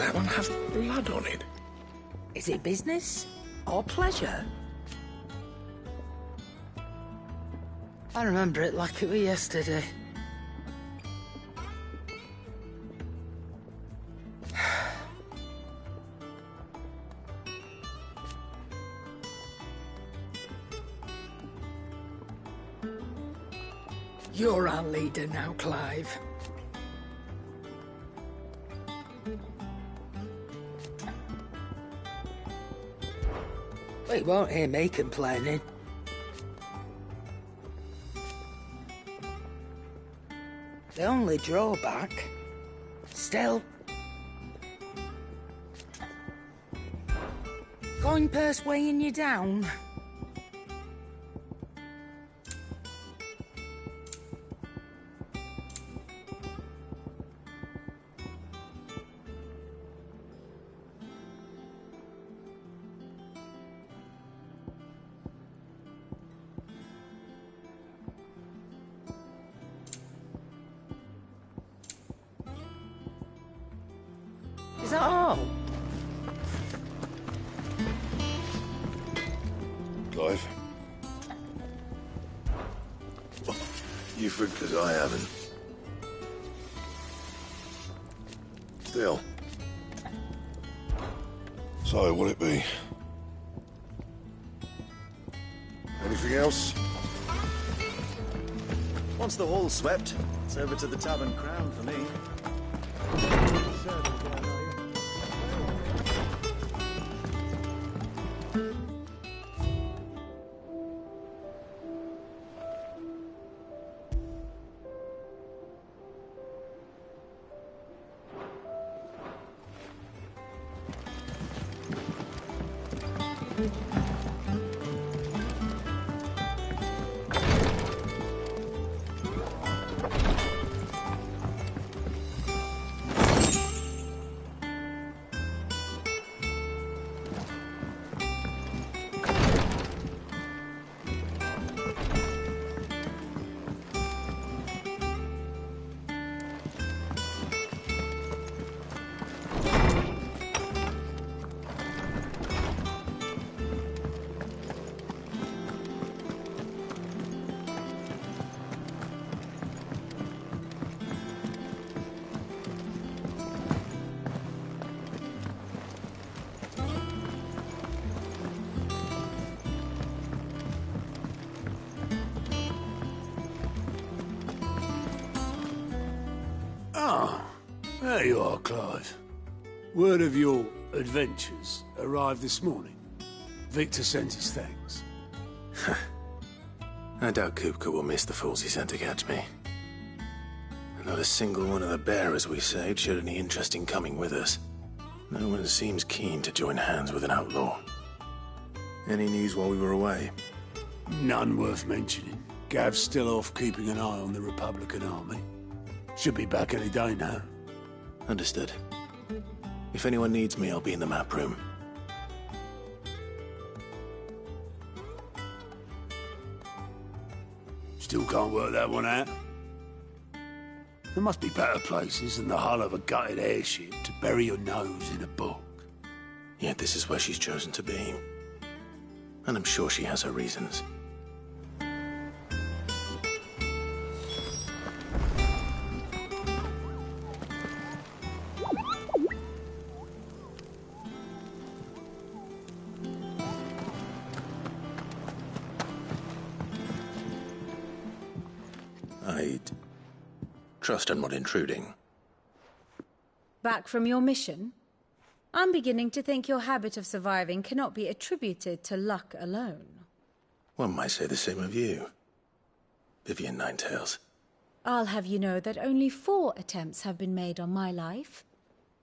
that one have blood on it? Is it business or pleasure? I remember it like it was yesterday. You're our leader now, Clive. Well, you won't hear me complaining. The only drawback, still, coin purse weighing you down. Is that all? Clive? You think 'cause I haven't. Still. So, what'll it be? Anything else? Once the hall's swept, it's over to the Tavern Crown for me. There you are, Clive. Word of your adventures arrived this morning. Victor sent his thanks. I doubt Kupka will miss the fools he sent to catch me. And not a single one of the bearers we saved showed any interest in coming with us. No one seems keen to join hands with an outlaw. Any news while we were away? None worth mentioning. Gav's still off keeping an eye on the Republican army. Should be back any day now. Understood. If anyone needs me, I'll be in the map room. Still can't work that one out. There must be better places than the hull of a gutted airship to bury your nose in a book. Yet this is where she's chosen to be. And I'm sure she has her reasons. I'd trust I'm not intruding. Back from your mission? I'm beginning to think your habit of surviving cannot be attributed to luck alone. One might say the same of you, Vivian Ninetails. I'll have you know that only 4 attempts have been made on my life,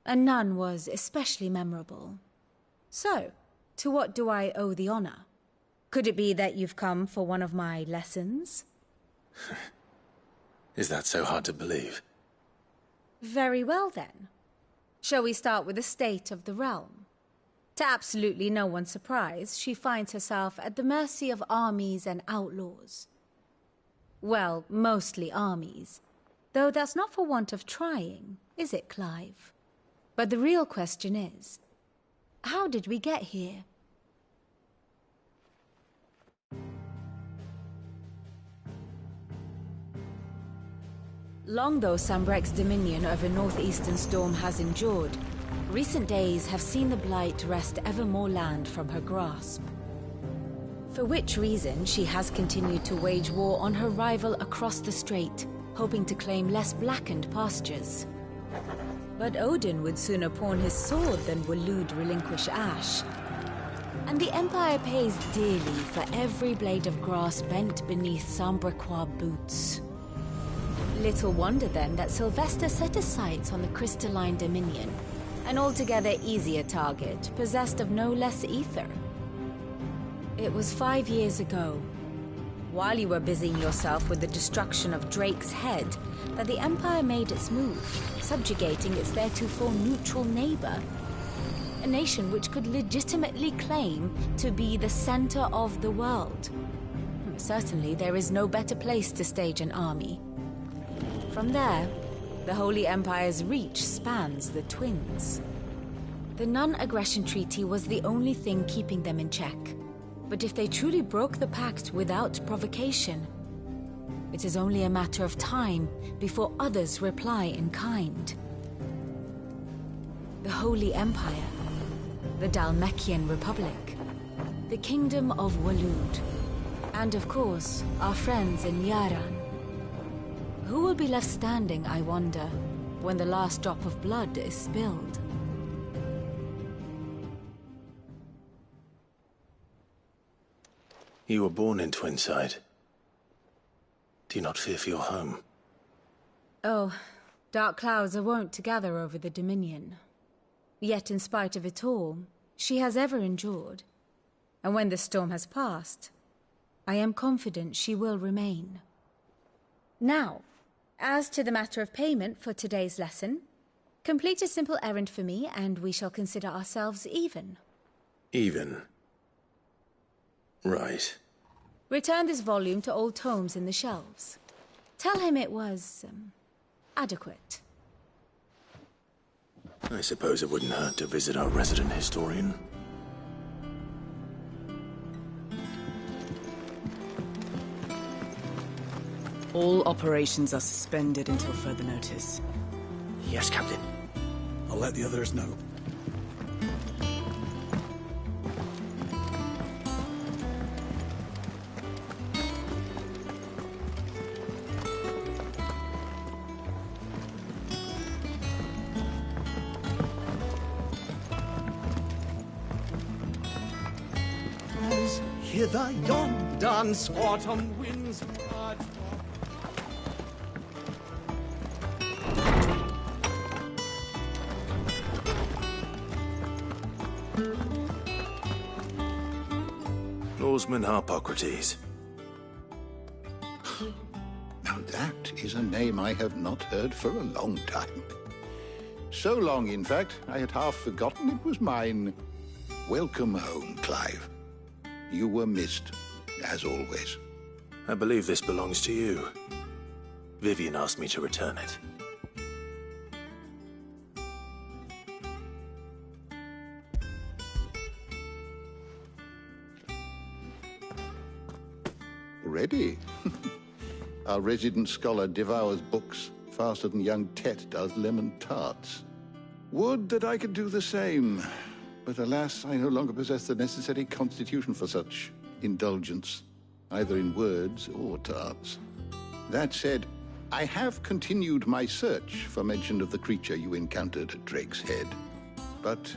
and none was especially memorable. So, to what do I owe the honor? Could it be that you've come for one of my lessons? Is that so hard to believe? Very well, then. Shall we start with the state of the realm? To absolutely no one's surprise, she finds herself at the mercy of armies and outlaws. Well, mostly armies. Though that's not for want of trying, is it, Clive? But the real question is, how did we get here? Long though Sambrek's dominion over northeastern Storm has endured, recent days have seen the Blight wrest ever more land from her grasp. For which reason she has continued to wage war on her rival across the strait, hoping to claim less blackened pastures. But Odin would sooner pawn his sword than Waloed relinquish Ash. And the Empire pays dearly for every blade of grass bent beneath Sambrequois boots. Little wonder then that Sylvester set his sights on the crystalline dominion, an altogether easier target, possessed of no less ether. It was 5 years ago, while you were busying yourself with the destruction of Drake's head, that the Empire made its move, subjugating its theretofore neutral neighbor. A nation which could legitimately claim to be the center of the world. Certainly there is no better place to stage an army. From there, the Holy Empire's reach spans the Twins. The non-aggression treaty was the only thing keeping them in check. But if they truly broke the pact without provocation, it is only a matter of time before others reply in kind. The Holy Empire, the Dhalmekian Republic, the Kingdom of Waloed, and of course, our friends in Yaran. Who will be left standing, I wonder, when the last drop of blood is spilled? You were born in Twinside. Do you not fear for your home? Oh, dark clouds are wont to gather over the Dominion. Yet in spite of it all, she has ever endured. And when the storm has passed, I am confident she will remain. Now, as to the matter of payment for today's lesson, complete a simple errand for me and we shall consider ourselves even. Even? Right. Return this volume to old tomes in the shelves. Tell him it was, adequate. I suppose it wouldn't hurt to visit our resident historian. All operations are suspended until further notice. Yes, Captain. I'll let the others know. As hither yon dance autumn winds part. Norseman Harpocrates. Now that is a name I have not heard for a long time. So long, in fact, I had half forgotten it was mine. Welcome home, Clive. You were missed, as always. I believe this belongs to you. Vivian asked me to return it. Ready? Our resident scholar devours books faster than young Tet does lemon tarts. Would that I could do the same, but alas, I no longer possess the necessary constitution for such indulgence, either in words or tarts. That said, I have continued my search for mention of the creature you encountered at Drake's Head, but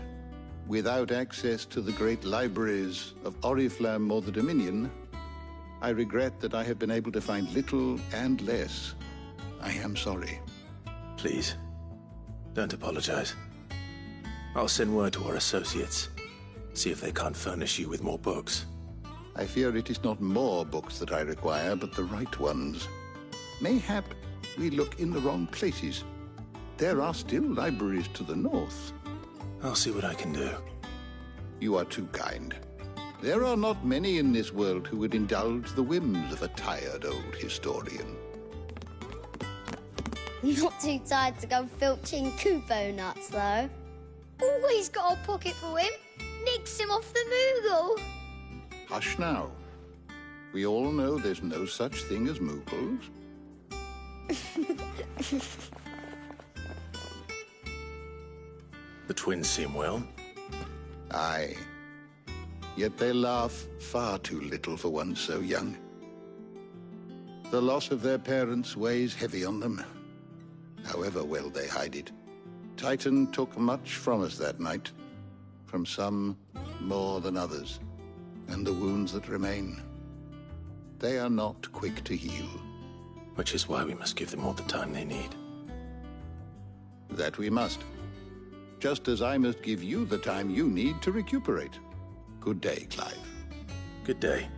without access to the great libraries of Oriflamme or the Dominion, I regret that I have been able to find little and less. I am sorry. Please, don't apologize. I'll send word to our associates. See if they can't furnish you with more books. I fear it is not more books that I require, but the right ones. Mayhap we look in the wrong places. There are still libraries to the north. I'll see what I can do. You are too kind. There are not many in this world who would indulge the whims of a tired old historian. Not too tired to go filching Kupo nuts, though. he's got a pocket for him. Nicks him off the Moogle. Hush now. We all know there's no such thing as Moogles. The twins seem well. Aye. Yet they laugh far too little for one so young. The loss of their parents weighs heavy on them, however well they hide it. Titan took much from us that night, from some more than others, and the wounds that remain, they are not quick to heal. Which is why we must give them all the time they need. That we must. Just as I must give you the time you need to recuperate. Good day, Clive. Good day.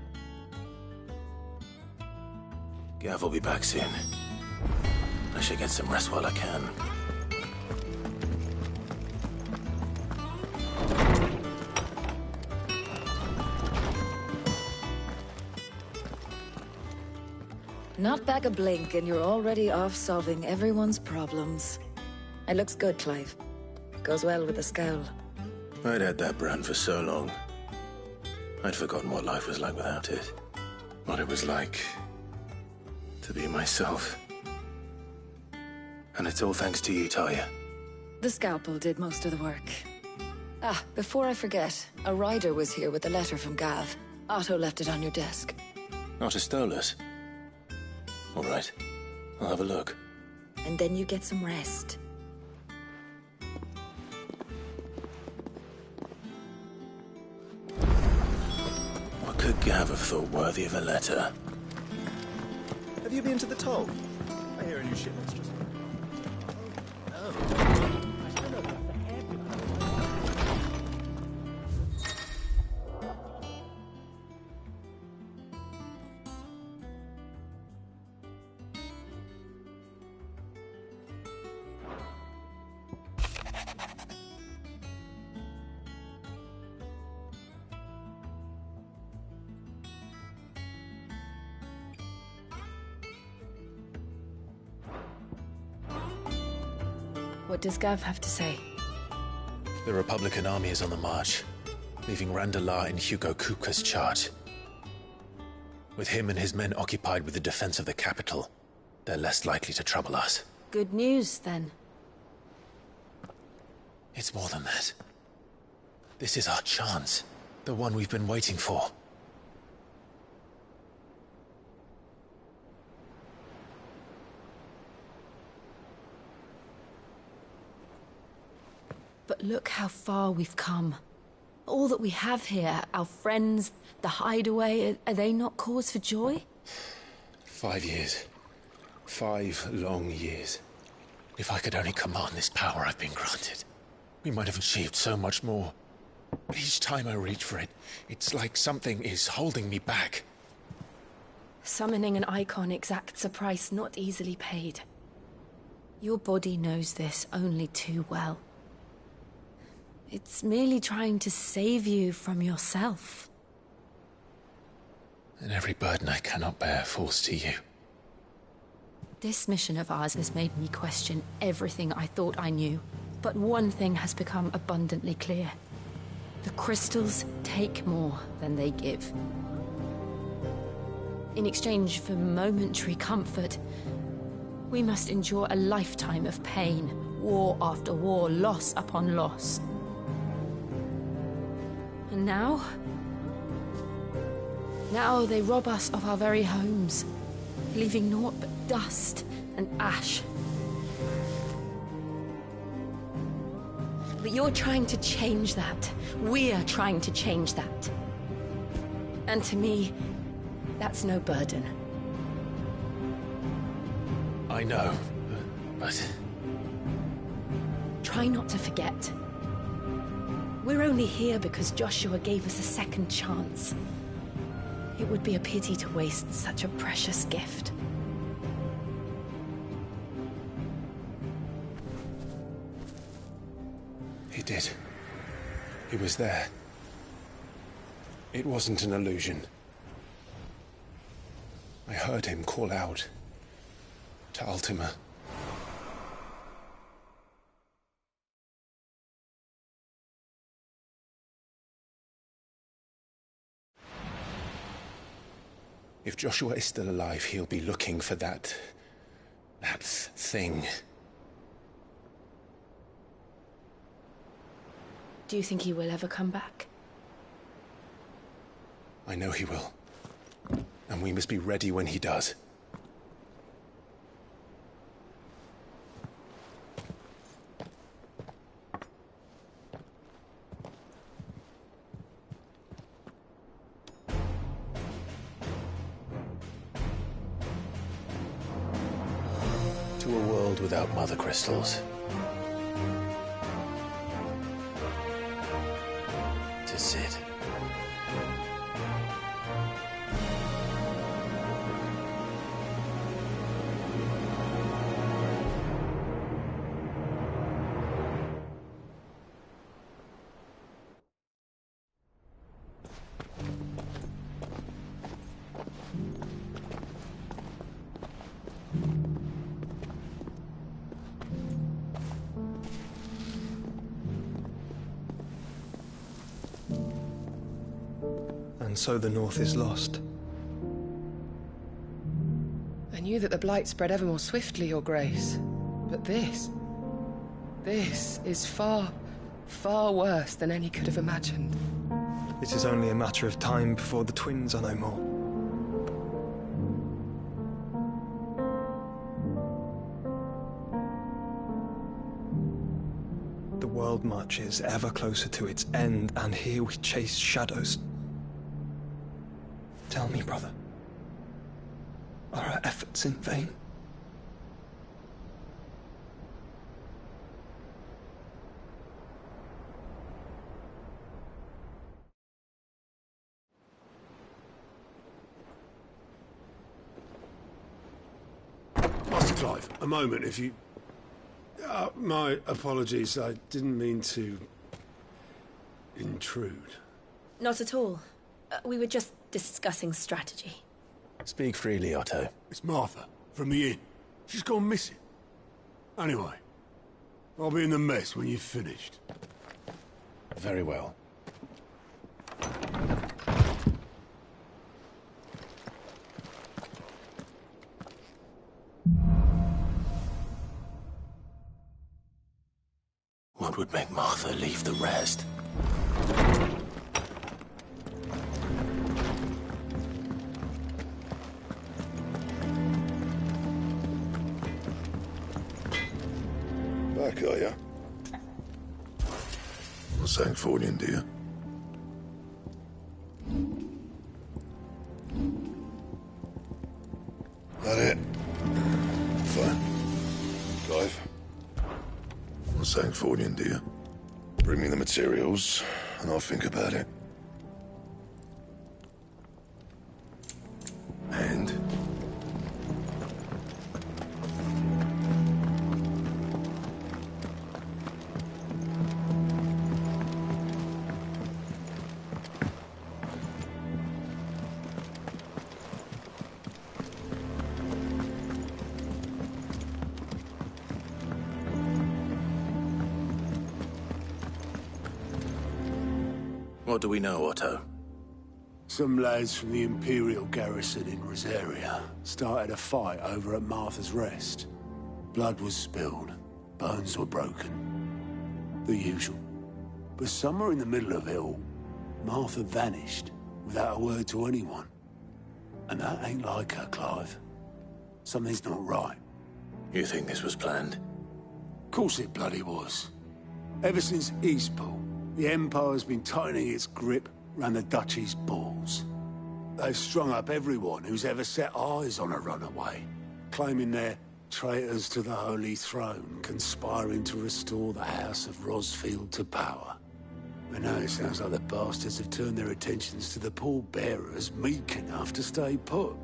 Gav will be back soon. I should get some rest while I can. Not back a blink and you're already off solving everyone's problems. It looks good, Clive. Goes well with the scowl. I'd had that brand for so long. I'd forgotten what life was like without it. What it was like to be myself. And it's all thanks to you, Talia. The scalpel did most of the work. Ah, before I forget, a rider was here with a letter from Gav. Otto left it on your desk. Not a Stolas. All right. I'll have a look. And then you get some rest. What could Gav have thought worthy of a letter? Have you been to the toll? I hear a new shipment's just... What does Gav have to say? The Republican army is on the march, leaving Randalar in Hugo Kuka's charge. With him and his men occupied with the defense of the capital, they're less likely to trouble us. Good news, then. It's more than that. This is our chance. The one we've been waiting for. But look how far we've come. All that we have here, our friends, the hideaway, are they not cause for joy? 5 years. 5 long years. If I could only command this power I've been granted, we might have achieved so much more. But each time I reach for it, it's like something is holding me back. Summoning an icon exacts a price not easily paid. Your body knows this only too well. It's merely trying to save you from yourself. And every burden I cannot bear falls to you. This mission of ours has made me question everything I thought I knew. But one thing has become abundantly clear. The crystals take more than they give. In exchange for momentary comfort, we must endure a lifetime of pain, war after war, loss upon loss. And now they rob us of our very homes, leaving naught but dust and ash. But you're trying to change that. We're trying to change that. And to me, that's no burden. I know, but... Try not to forget. We're only here because Joshua gave us a second chance. It would be a pity to waste such a precious gift. He did. He was there. It wasn't an illusion. I heard him call out to Ultima. If Joshua is still alive, he'll be looking for that thing. Do you think he will ever come back? I know he will. And we must be ready when he does. To a world without mother crystals. To Sid. And so the North is lost. I knew that the Blight spread ever more swiftly, Your Grace. But this is far, far worse than any could have imagined. It is only a matter of time before the twins are no more. The world marches ever closer to its end, and here we chase shadows. Tell me, brother, are our efforts in vain? Master Clive, a moment, if you... my apologies, I didn't mean to... intrude. Not at all. We were just discussing strategy. Speak freely, Otto. It's Martha, from the inn. She's gone missing. Anyway, I'll be in the mess when you've finished. Very well. What would make Martha leave the rest? Back, are you? Not saying Fordian, do you? That it? Fine. Clive. Not saying Fordian, do you? Bring me the materials, and I'll think about it. And? What do we know, Otto? Some lads from the Imperial garrison in Rosaria started a fight over at Martha's Rest. Blood was spilled, bones were broken. The usual. But somewhere in the middle of it all, Martha vanished without a word to anyone. And that ain't like her, Clive. Something's not right. You think this was planned? Of course it bloody was. Ever since Eastpool, the Empire's been tightening its grip round the Duchy's balls. They've strung up everyone who's ever set eyes on a runaway, claiming they're traitors to the Holy Throne, conspiring to restore the House of Rosfield to power. And now it sounds like the bastards have turned their attentions to the pallbearers meek enough to stay put.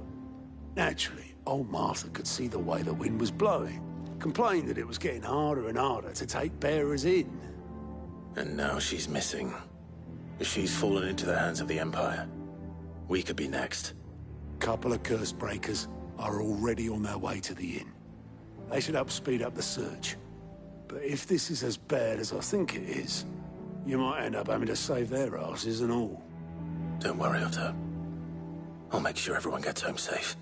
Naturally, old Martha could see the way the wind was blowing, complained that it was getting harder and harder to take bearers in. And now she's missing. If she's fallen into the hands of the Empire, we could be next. Couple of curse breakers are already on their way to the inn. They should help speed up the search. But if this is as bad as I think it is, you might end up having to save their asses and all. Don't worry, Otto. I'll make sure everyone gets home safe.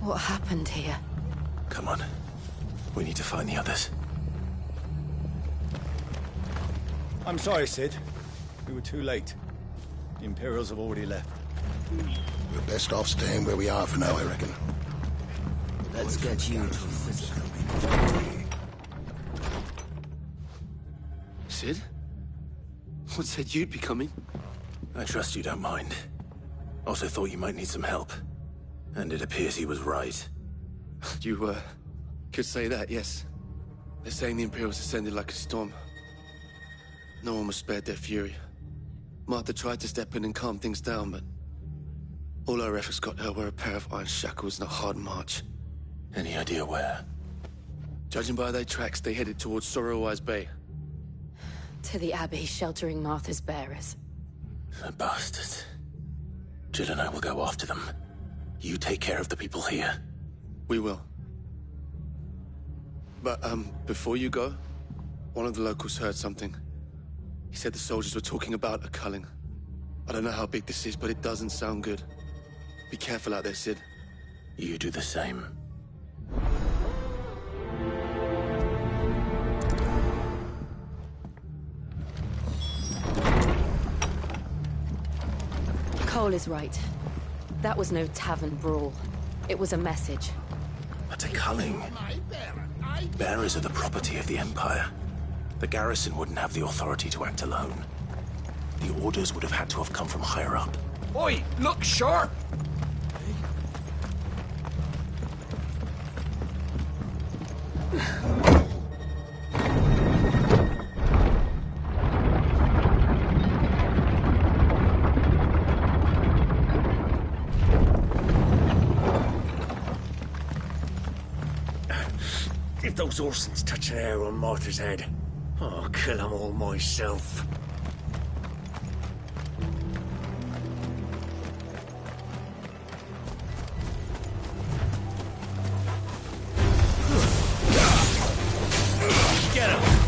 What happened here? Come on. We need to find the others. I'm sorry, Sid. We were too late. The Imperials have already left. We're best off staying where we are for now, I reckon. Let's get you to prison. Sid? What said you'd be coming? I trust you don't mind. Also thought you might need some help. And it appears he was right. You, could say that, yes. They're saying the Imperials descended like a storm. No one was spared their fury. Martha tried to step in and calm things down, but all our efforts got her were a pair of iron shackles and a hard march. Any idea where? Judging by their tracks, they headed towards Sorrowwise Bay. To the Abbey, sheltering Martha's bearers. The bastards. Jill and I will go after them. You take care of the people here. We will. But, before you go, one of the locals heard something. He said the soldiers were talking about a culling. I don't know how big this is, but it doesn't sound good. Be careful out there, Sid. You do the same. Cole is right. That was no tavern brawl. It was a message. But a culling. Bearers are the property of the Empire. The garrison wouldn't have the authority to act alone. The orders would have had to have come from higher up. Oi, look sharp! If those Orsons touch an hair on Martha's head, I'll kill them all myself. Get him!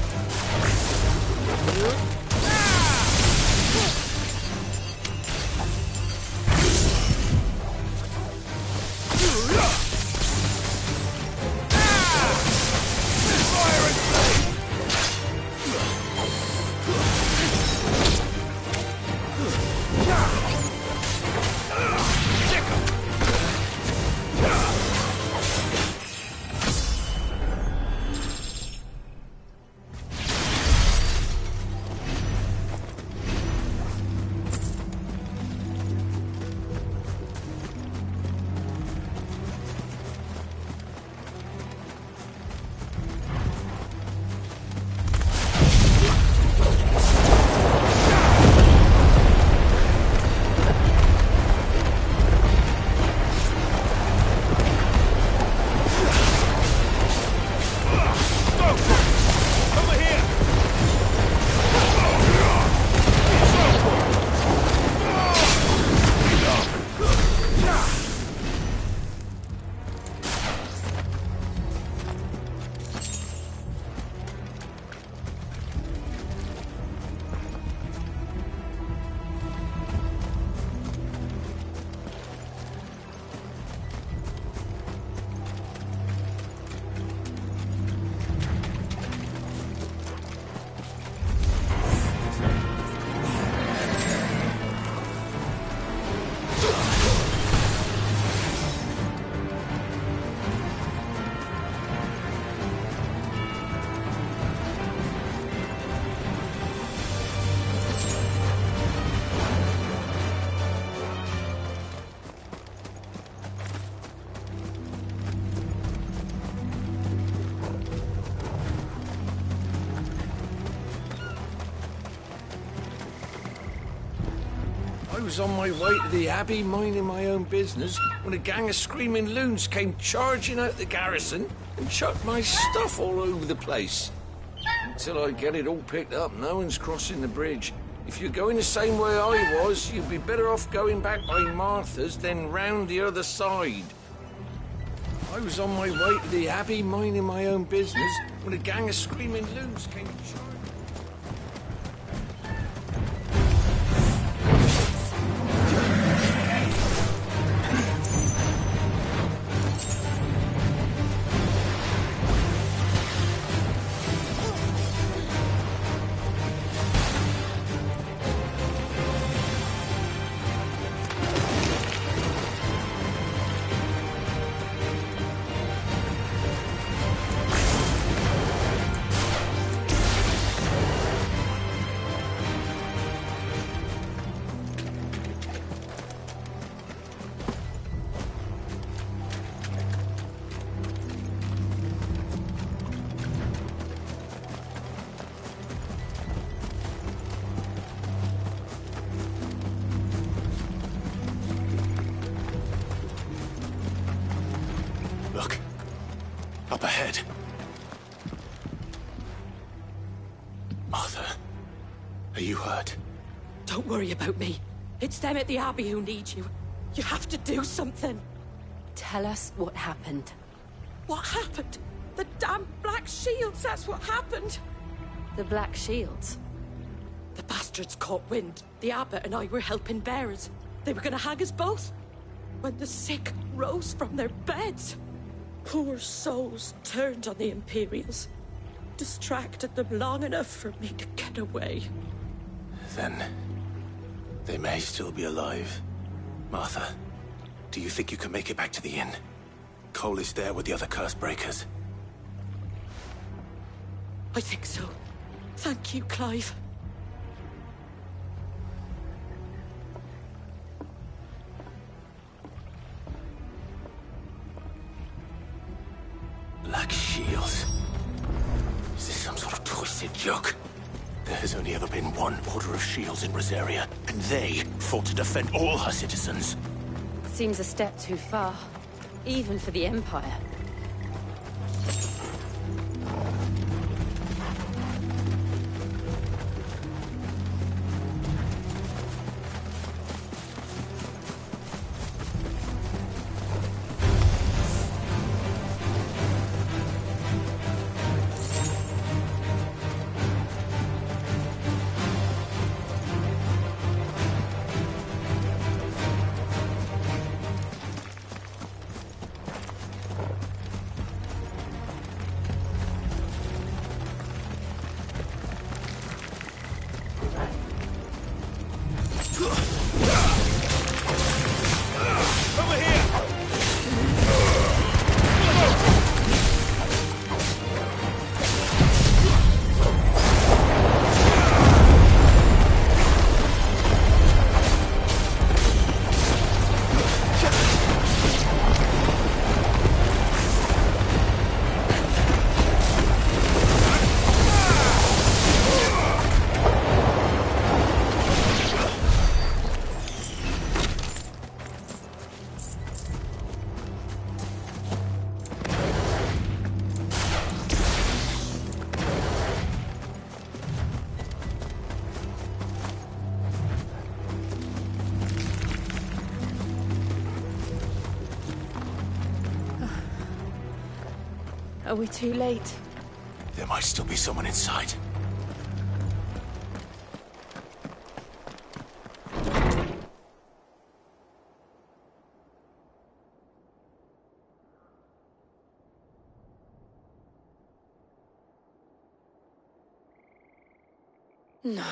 I was on my way to the Abbey, minding my own business, when a gang of screaming loons came charging out the garrison and chucked my stuff all over the place. Until I get it all picked up, no one's crossing the bridge. If you're going the same way I was, you'd be better off going back by Martha's than round the other side. I was on my way to the Abbey, minding my own business, when a gang of screaming loons came charging. Up ahead. Martha, are you hurt? Don't worry about me. It's them at the Abbey who need you. You have to do something. Tell us what happened. What happened? The damn Black Shields, that's what happened. The Black Shields? The bastards caught wind. The Abbot and I were helping bearers. They were gonna hang us both. When the sick rose from their beds, poor souls turned on the Imperials. Distracted them long enough for me to get away. Then they may still be alive. Martha, do you think you can make it back to the inn? Cole is there with the other curse breakers. I think so. Thank you, Clive. Black Shields. Is this some sort of twisted joke? There has only ever been one Order of Shields in Rosaria, and they fought to defend all her citizens. Seems a step too far, even for the Empire. Are we too late? There might still be someone inside. No.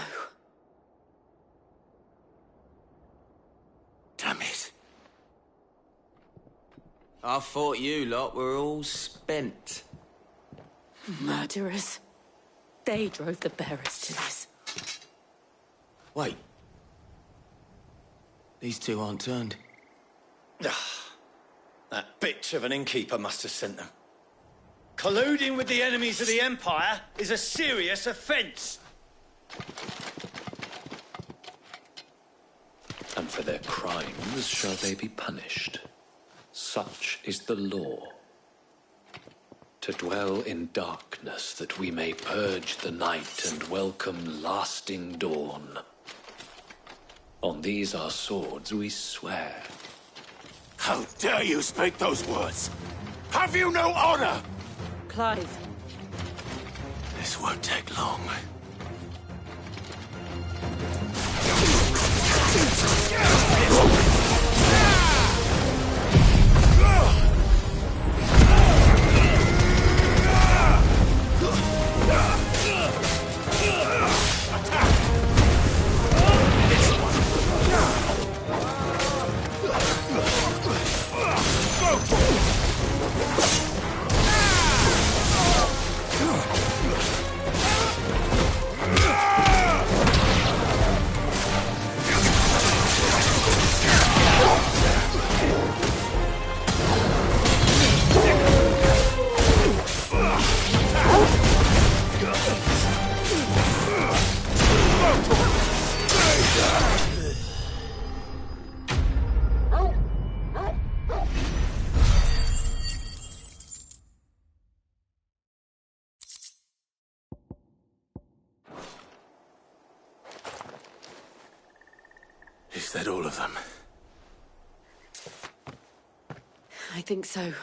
Damn it. I thought you lot were all spent. Murderers. They drove the bearers to this. Wait. These two aren't turned. That bitch of an innkeeper must have sent them. Colluding with the enemies of the Empire is a serious offence. and for their crimes shall they be punished. Such is the law. To dwell in darkness that we may purge the night and welcome lasting dawn. On these our swords we swear. How dare you speak those words? Have you no honor? Clive. This won't take long. Is that all of them? I think so.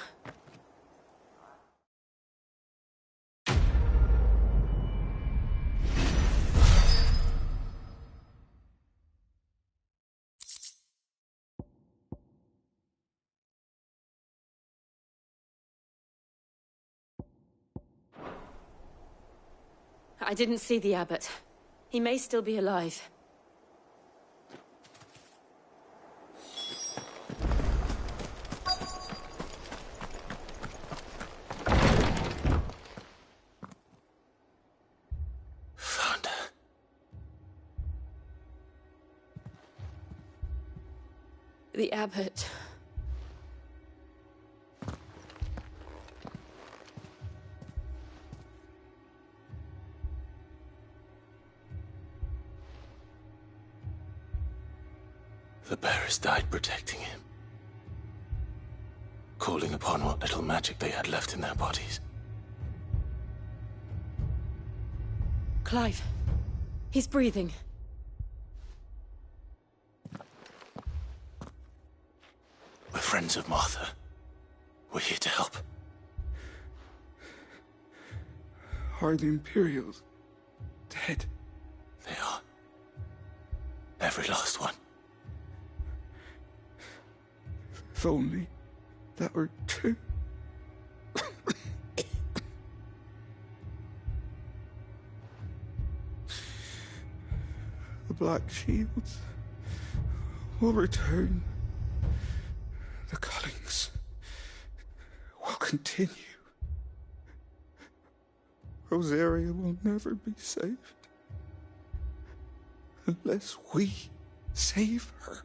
I didn't see the abbot. He may still be alive. Found her. The abbot. The bearers died protecting him. Calling upon what little magic they had left in their bodies. Clive. He's breathing. We're friends of Martha. We're here to help. Are the Imperials dead? They are. Every last one. If only that were true. The Black Shields will return. The cuttings will continue. Rosaria will never be saved unless we save her.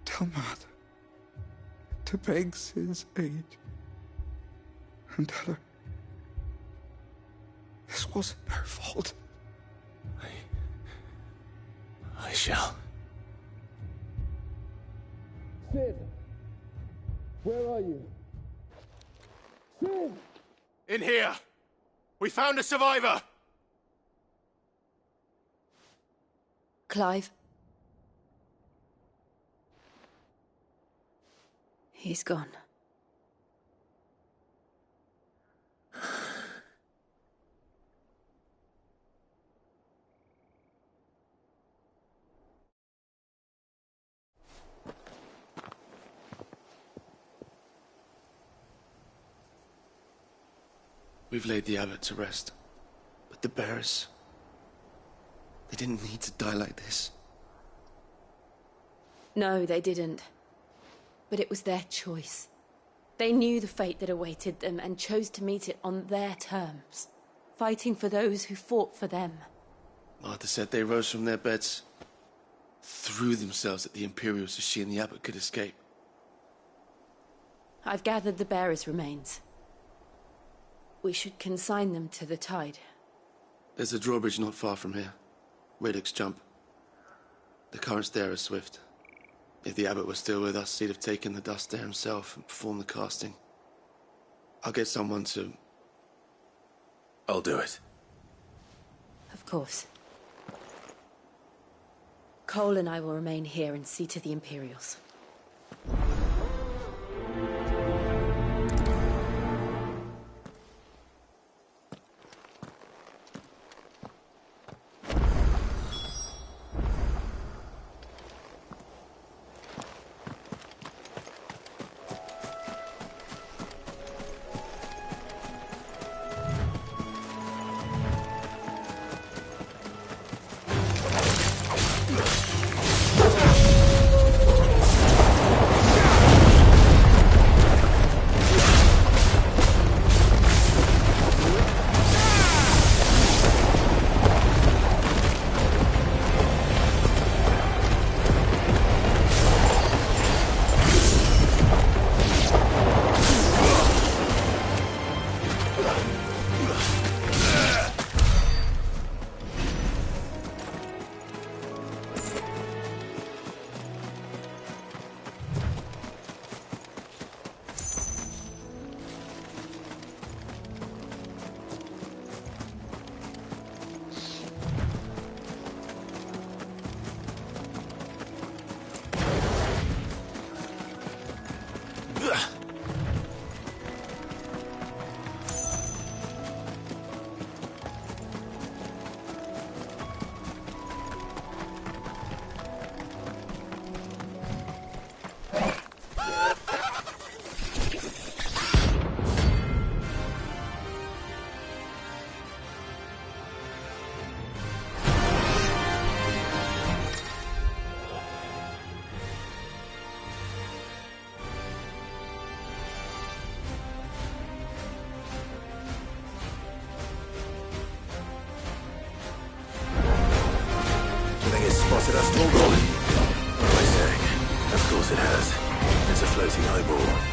Tell Mother to beg his aid and tell her this wasn't her fault. I shall. Sid, where are you? Sid! In here! We found a survivor! Clive. He's gone. We've laid the abbot to rest. But the bearers... they didn't need to die like this. No, they didn't. But it was their choice. They knew the fate that awaited them and chose to meet it on their terms, fighting for those who fought for them. Martha said they rose from their beds, threw themselves at the Imperials so she and the abbot could escape. I've gathered the bearers' remains. We should consign them to the tide. There's a drawbridge not far from here. Radix jump. The currents there are swift. If the abbot was still with us, he'd have taken the dust there himself and performed the casting. I'll get someone to... I'll do it. Of course. Cole and I will remain here and see to the Imperials. Spotted us, Torgal. What am I saying? Of course it has. It's a floating eyeball.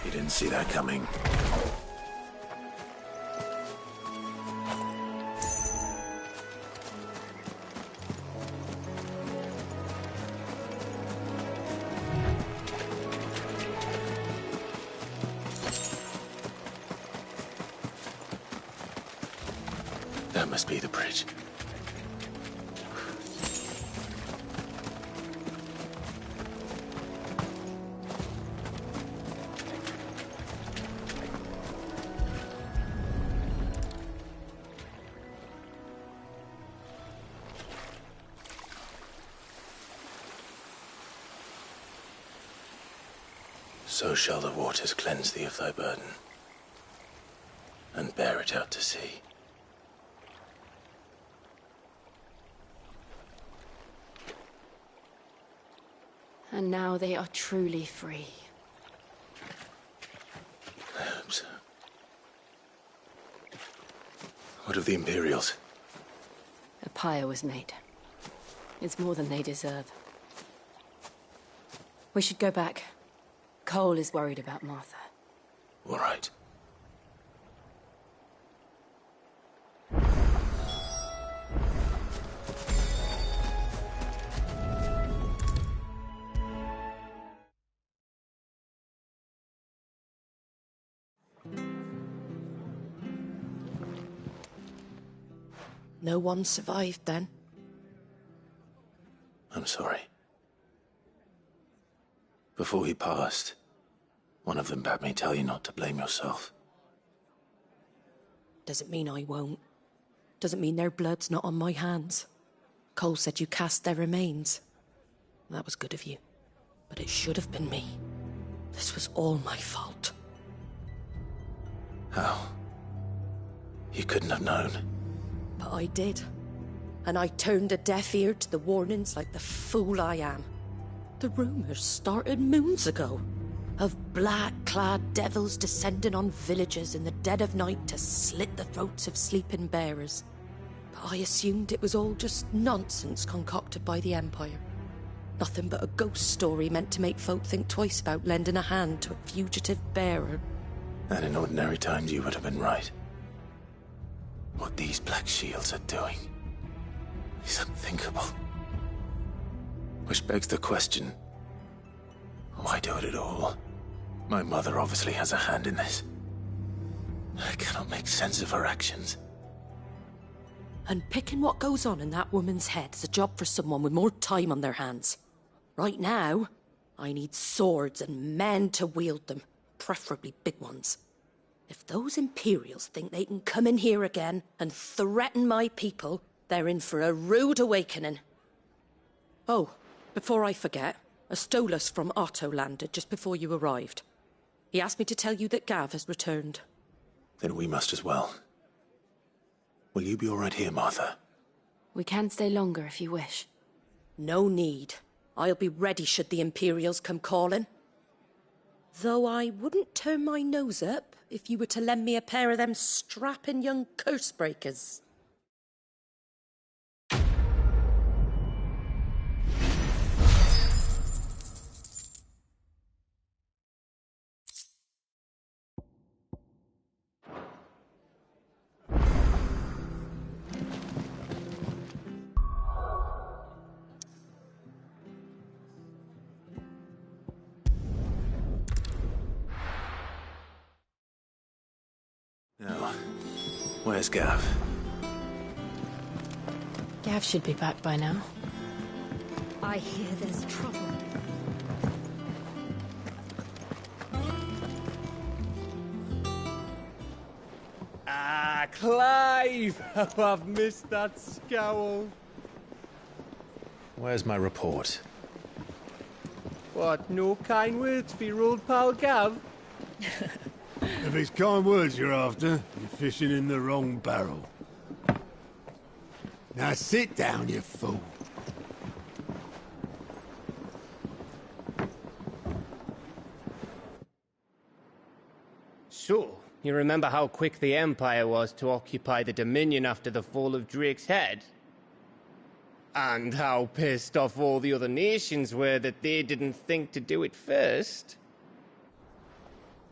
You didn't see that coming. That must be the bridge. So shall the waters cleanse thee of thy burden, and bear it out to sea. And now they are truly free. I hope so. What of the Imperials? A pyre was made. It's more than they deserve. We should go back. Cole is worried about Martha. All right. No one survived then? I'm sorry. Before he passed, one of them bade me tell you not to blame yourself. Doesn't mean I won't. Doesn't mean their blood's not on my hands. Cole said you cast their remains. That was good of you. But it should have been me. This was all my fault. How? You couldn't have known. But I did. And I turned a deaf ear to the warnings like the fool I am. The rumours started moons ago. Of black-clad devils descending on villages in the dead of night to slit the throats of sleeping bearers. But I assumed it was all just nonsense concocted by the Empire. Nothing but a ghost story meant to make folk think twice about lending a hand to a fugitive bearer. And in ordinary times you would have been right. What these Black Shields are doing is unthinkable. Which begs the question, why do it at all? My mother obviously has a hand in this. I cannot make sense of her actions. And picking what goes on in that woman's head is a job for someone with more time on their hands. Right now, I need swords and men to wield them, preferably big ones. If those Imperials think they can come in here again and threaten my people, they're in for a rude awakening. Oh, before I forget, a Stolas from Otto landed just before you arrived. He asked me to tell you that Gav has returned. Then we must as well. Will you be all right here, Martha? We can stay longer if you wish. No need. I'll be ready should the Imperials come calling. Though I wouldn't turn my nose up if you were to lend me a pair of them strapping young curse-breakers. Now, where's Gav? Gav should be back by now. I hear there's trouble. Ah, Clive! Oh, I've missed that scowl. Where's my report? What, no kind words for your old pal Gav? If it's kind words you're after, you're fishing in the wrong barrel. Now sit down, you fool. So, you remember how quick the Empire was to occupy the Dominion after the fall of Drake's head? And how pissed off all the other nations were that they didn't think to do it first?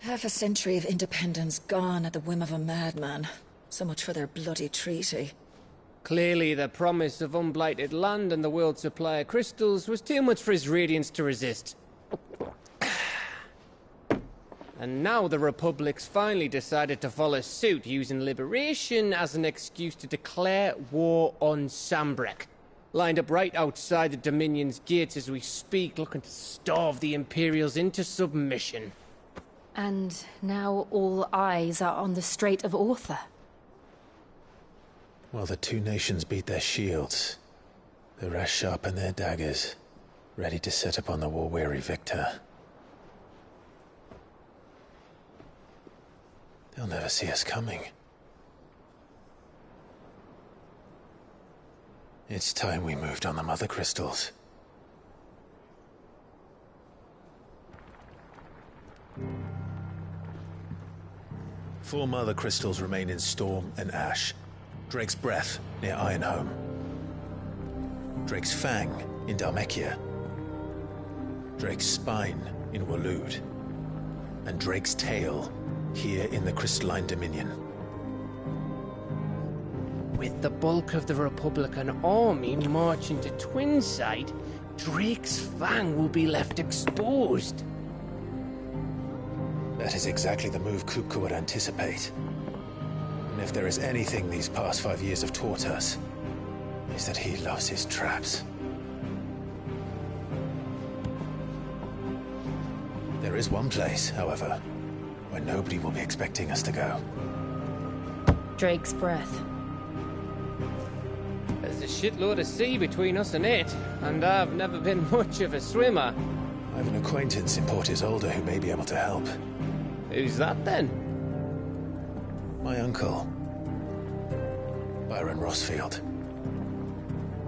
Half a century of independence gone at the whim of a madman. So much for their bloody treaty. Clearly, the promise of unblighted land and the world's supply of crystals was too much for his radiance to resist. And now the Republic's finally decided to follow suit, using liberation as an excuse to declare war on Sambrek. Lined up right outside the Dominion's gates as we speak, looking to starve the Imperials into submission. And now all eyes are on the Strait of Author. While the two nations beat their shields, the rest sharpen their daggers, ready to set upon the war-weary victor. They'll never see us coming. It's time we moved on the Mother Crystals. Four Mother Crystals remain in Storm and Ash. Drake's Breath near Ironhome. Drake's Fang in Dhalmekia. Drake's Spine in Waloed. And Drake's Tail here in the Crystalline Dominion. With the bulk of the Republican army marching to Twinside, Drake's Fang will be left exposed. That is exactly the move Kupka would anticipate. And if there is anything these past 5 years have taught us, is that he loves his traps. There is one place, however, where nobody will be expecting us to go. Drake's Breath. There's a shitload of sea between us and it, and I've never been much of a swimmer. I have an acquaintance in Port Isolde who may be able to help. Who's that then? My uncle, Byron Rosfield.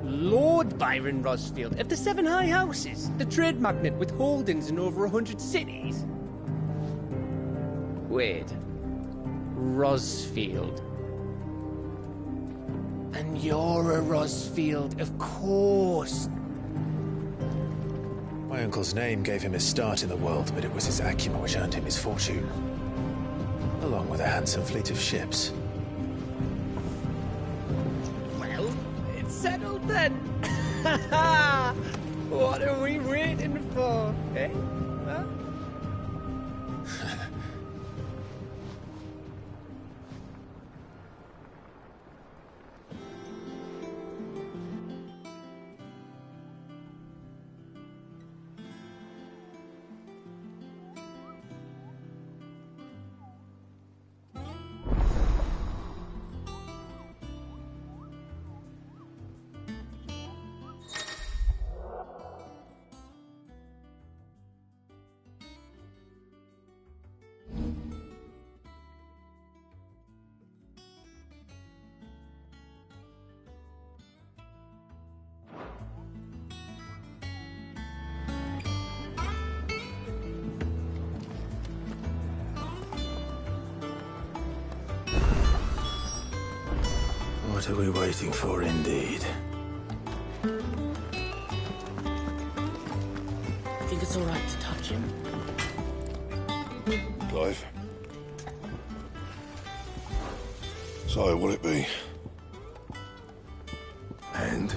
Lord Byron Rosfield of the Seven High Houses, the trade magnate with holdings in over 100 cities. Wait, Rosfield. And you're a Rosfield, of course. My uncle's name gave him his start in the world, but it was his acumen which earned him his fortune. Along with a handsome fleet of ships. Well, it's settled then. What are we waiting for, eh? Huh? What are we waiting for, indeed? Think it's all right to touch him? Clive. So, what'll it be? And?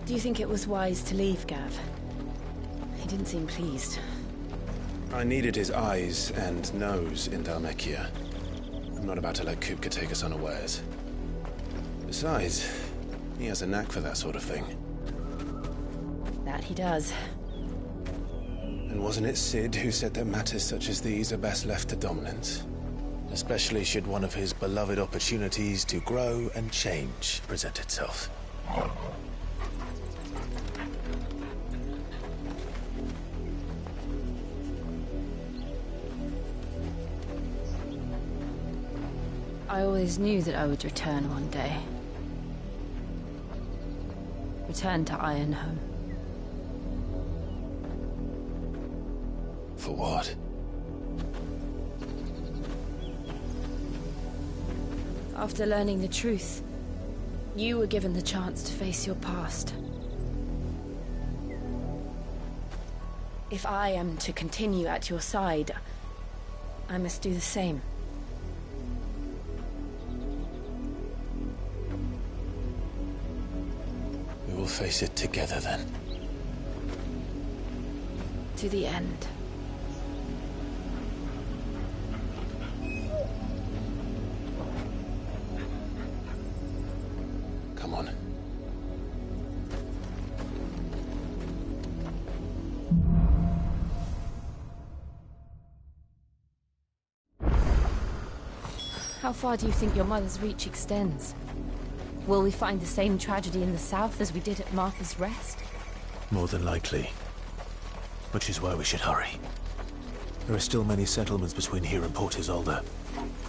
Do you think it was wise to leave, Gav? He didn't seem pleased. I needed his eyes and nose in Dhalmekia. I'm not about to let Kupka take us unawares. Besides, he has a knack for that sort of thing. That he does. And wasn't it Sid who said that matters such as these are best left to dominance? Especially should one of his beloved opportunities to grow and change present itself. I always knew that I would return one day. Return to Ironhome. For what? After learning the truth, you were given the chance to face your past. If I am to continue at your side, I must do the same. We will face it together then. To the end. Come on. How far do you think your mother's reach extends? Will we find the same tragedy in the south as we did at Martha's Rest? More than likely. Which is why we should hurry. There are still many settlements between here and Port Isolde.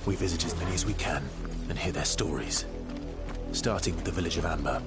We visit as many as we can and hear their stories. Starting with the village of Amber.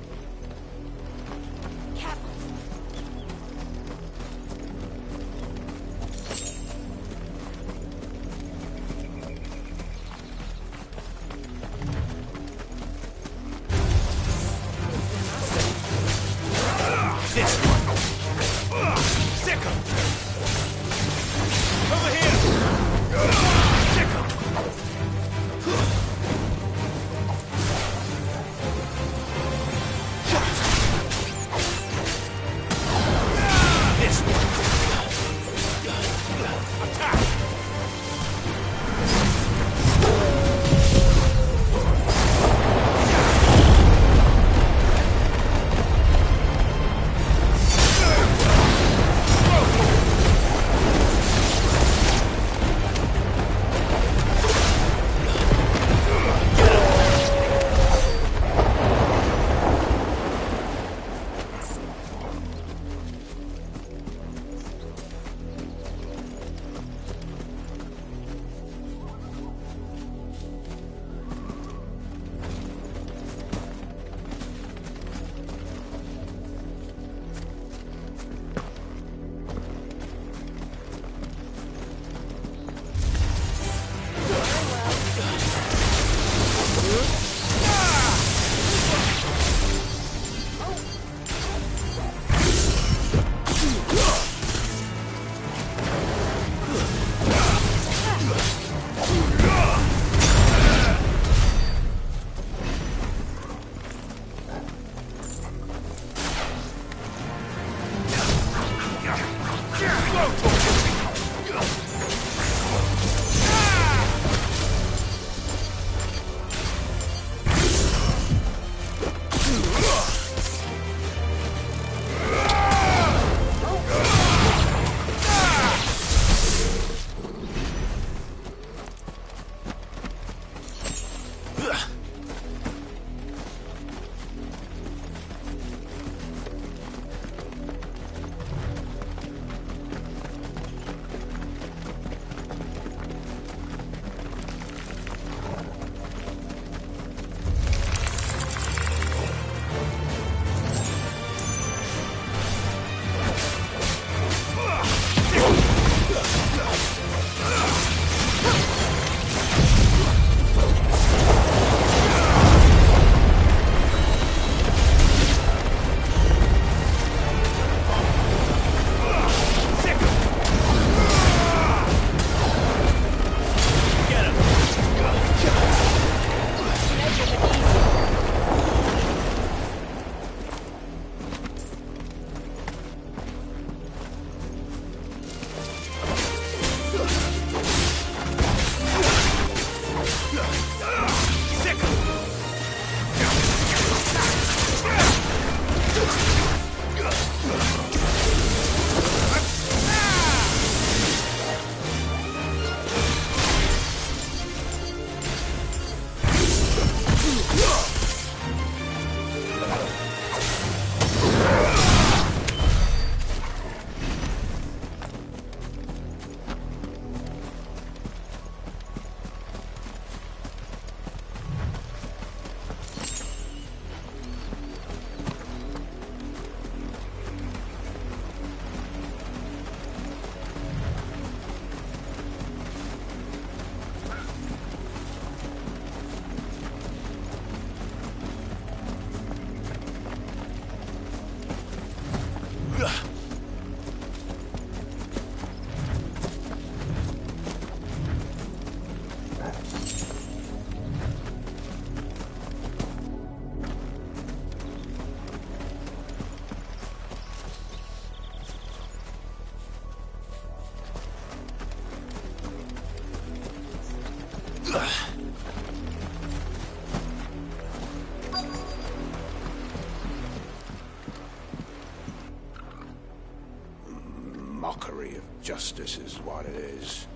mockery of justice is what it is.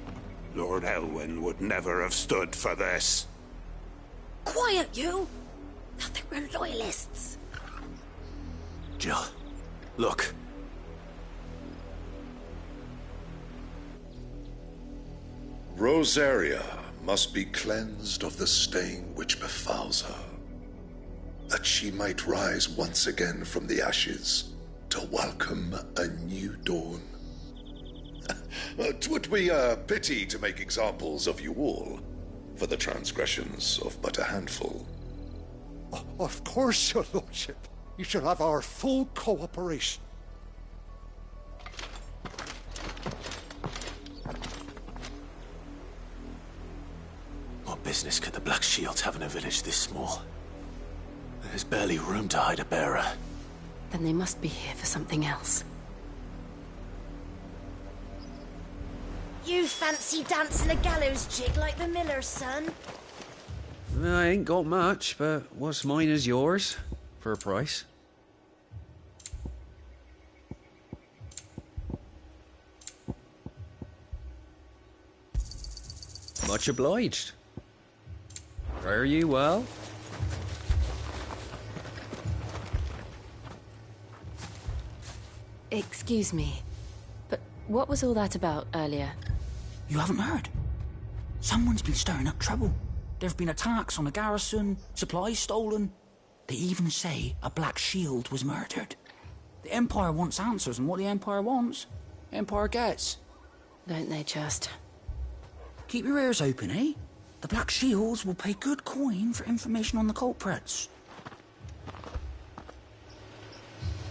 Lord Elwyn would never have stood for this. Quiet, you! Thought they were loyalists. Jill, look. Rosaria must be cleansed of the stain which befouls her, that she might rise once again from the ashes to welcome a new dawn. 'Twould be a pity to make examples of you all, for the transgressions of but a handful. Of course, your lordship. You shall have our full cooperation. What business could the Black Shields have in a village this small? There's barely room to hide a bearer. Then they must be here for something else. You fancy dancing a gallows jig like the miller's son? I ain't got much, but what's mine is yours, for a price. Much obliged. Fare you well? Excuse me, but what was all that about earlier? You haven't heard? Someone's been stirring up trouble. There have been attacks on the garrison, supplies stolen. They even say a Black Shield was murdered. The Empire wants answers, and what the Empire wants, Empire gets. Don't they just? Keep your ears open, eh? The Black Shields will pay good coin for information on the culprits.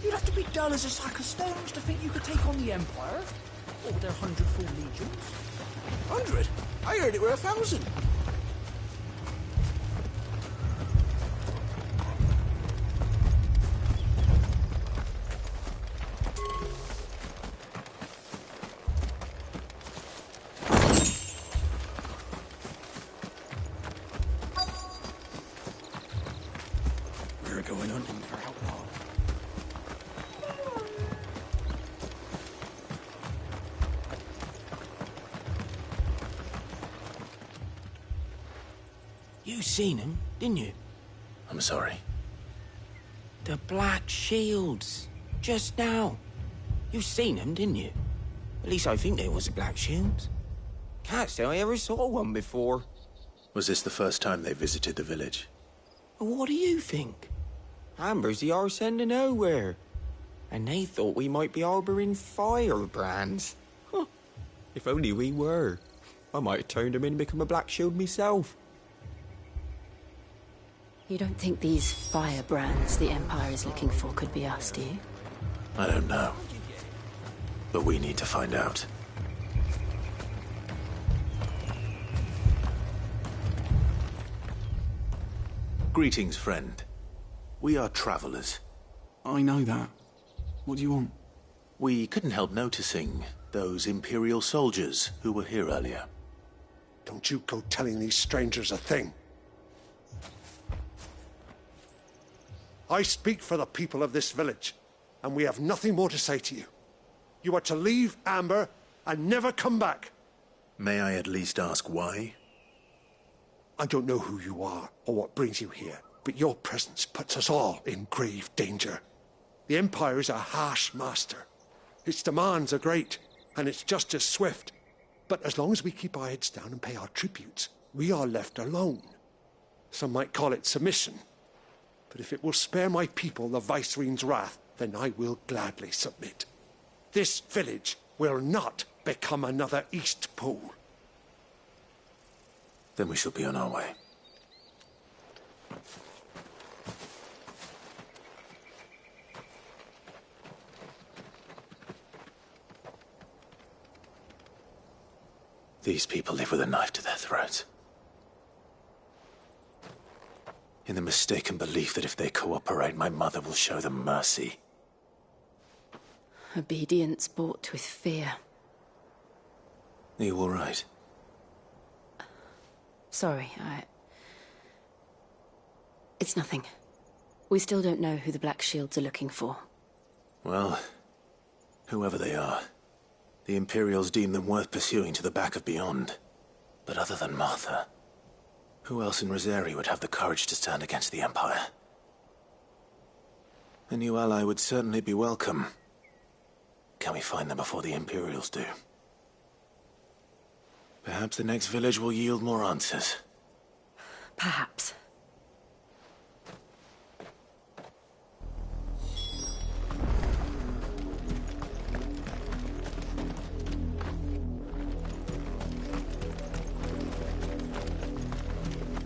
You'd have to be dull as a sack of stones to think you could take on the Empire. Or their 100-full legions. 100? I heard it were 1,000. We're going hunting for outlaw. You seen him, didn't you? I'm sorry. The Black Shields. Just now. You seen them, didn't you? At least I think there was a Black Shield. Can't say I ever saw one before. Was this the first time they visited the village? What do you think? Amber's the arse end of nowhere. And they thought we might be harbouring firebrands. Huh. If only we were. I might have turned them in and become a Black Shield myself. You don't think these firebrands the Empire is looking for could be us, do you? I don't know. But we need to find out. Greetings, friend. We are travelers. I know that. What do you want? We couldn't help noticing those Imperial soldiers who were here earlier. Don't you go telling these strangers a thing. I speak for the people of this village, and we have nothing more to say to you. You are to leave Amber and never come back. May I at least ask why? I don't know who you are or what brings you here, but your presence puts us all in grave danger. The Empire is a harsh master. Its demands are great, and its justice swift. But as long as we keep our heads down and pay our tributes, we are left alone. Some might call it submission. But if it will spare my people the Viceroy's wrath, then I will gladly submit. This village will not become another East Pool. Then we shall be on our way. These people live with a knife to their throats. In the mistaken belief that if they cooperate, my mother will show them mercy. Obedience bought with fear. Are you all right? Sorry, It's nothing. We still don't know who the Black Shields are looking for. Well, whoever they are, The Imperials deem them worth pursuing to the back of beyond. But other than Martha, who else in Rosari would have the courage to stand against the Empire? A new ally would certainly be welcome. Can we find them before the Imperials do? Perhaps the next village will yield more answers. Perhaps.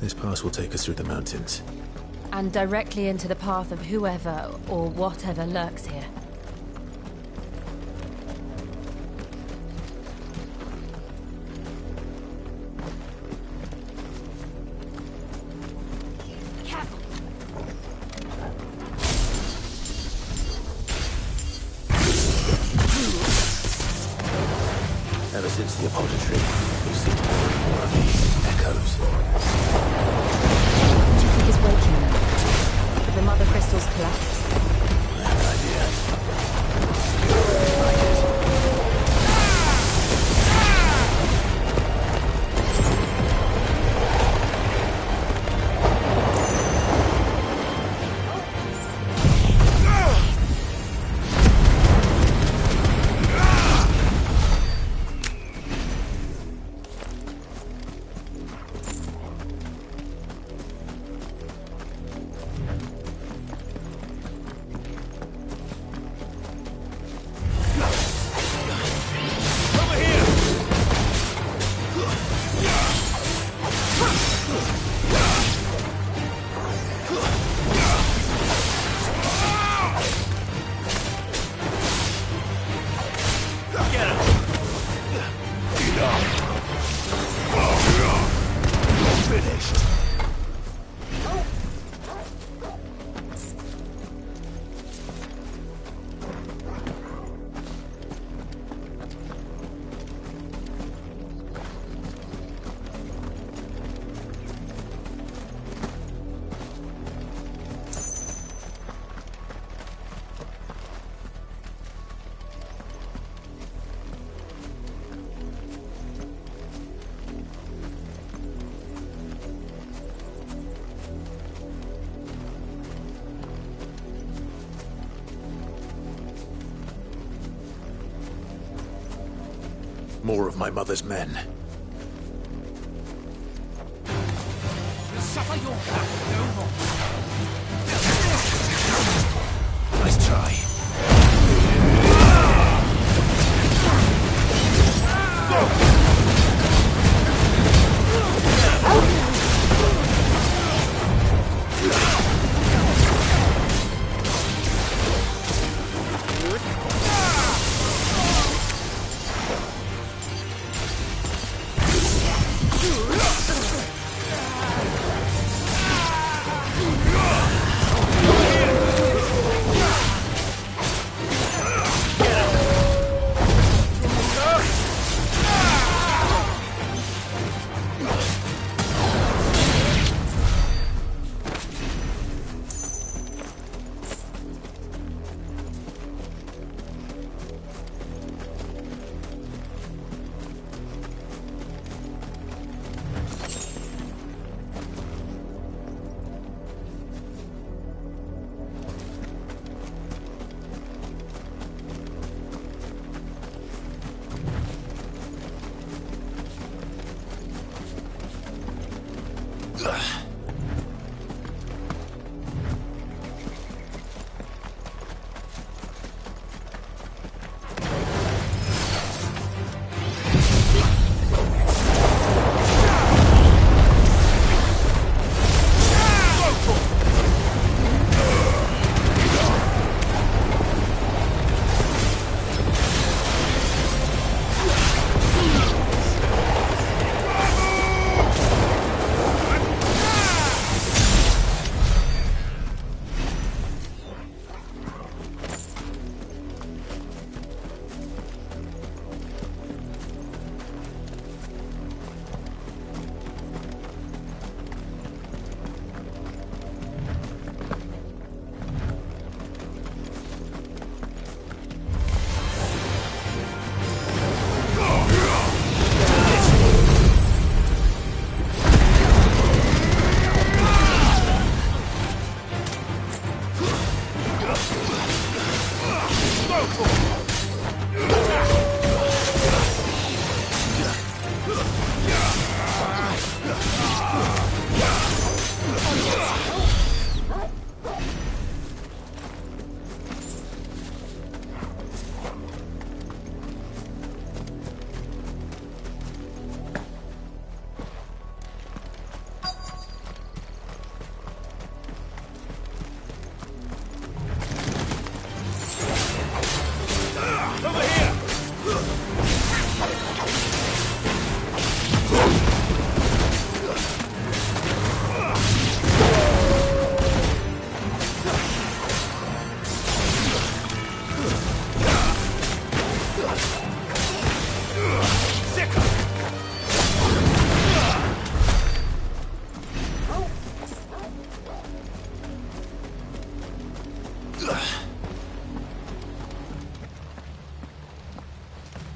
This pass will take us through the mountains. And directly into the path of whoever or whatever lurks here. Ever since the apothecary, we've seen more and more of these echoes. Do you think it's waking now? Did the mother crystals collapse? I have an idea. More of my mother's men. Suffer your wrath no more. Nice try.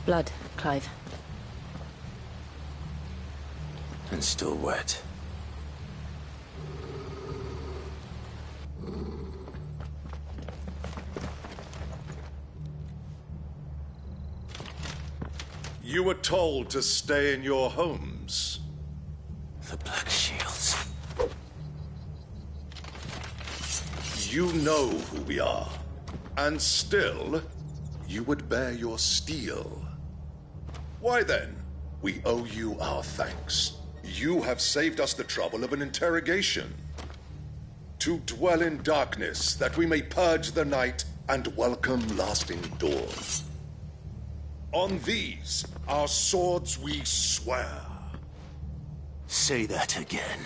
Blood, Clive. And still wet. You were told to stay in your homes. The Black Shields. You know who we are. And still, you would bear your steel. Why then, we owe you our thanks. You have saved us the trouble of an interrogation. To dwell in darkness, that we may purge the night and welcome lasting dawn. On these, our swords we swear. Say that again.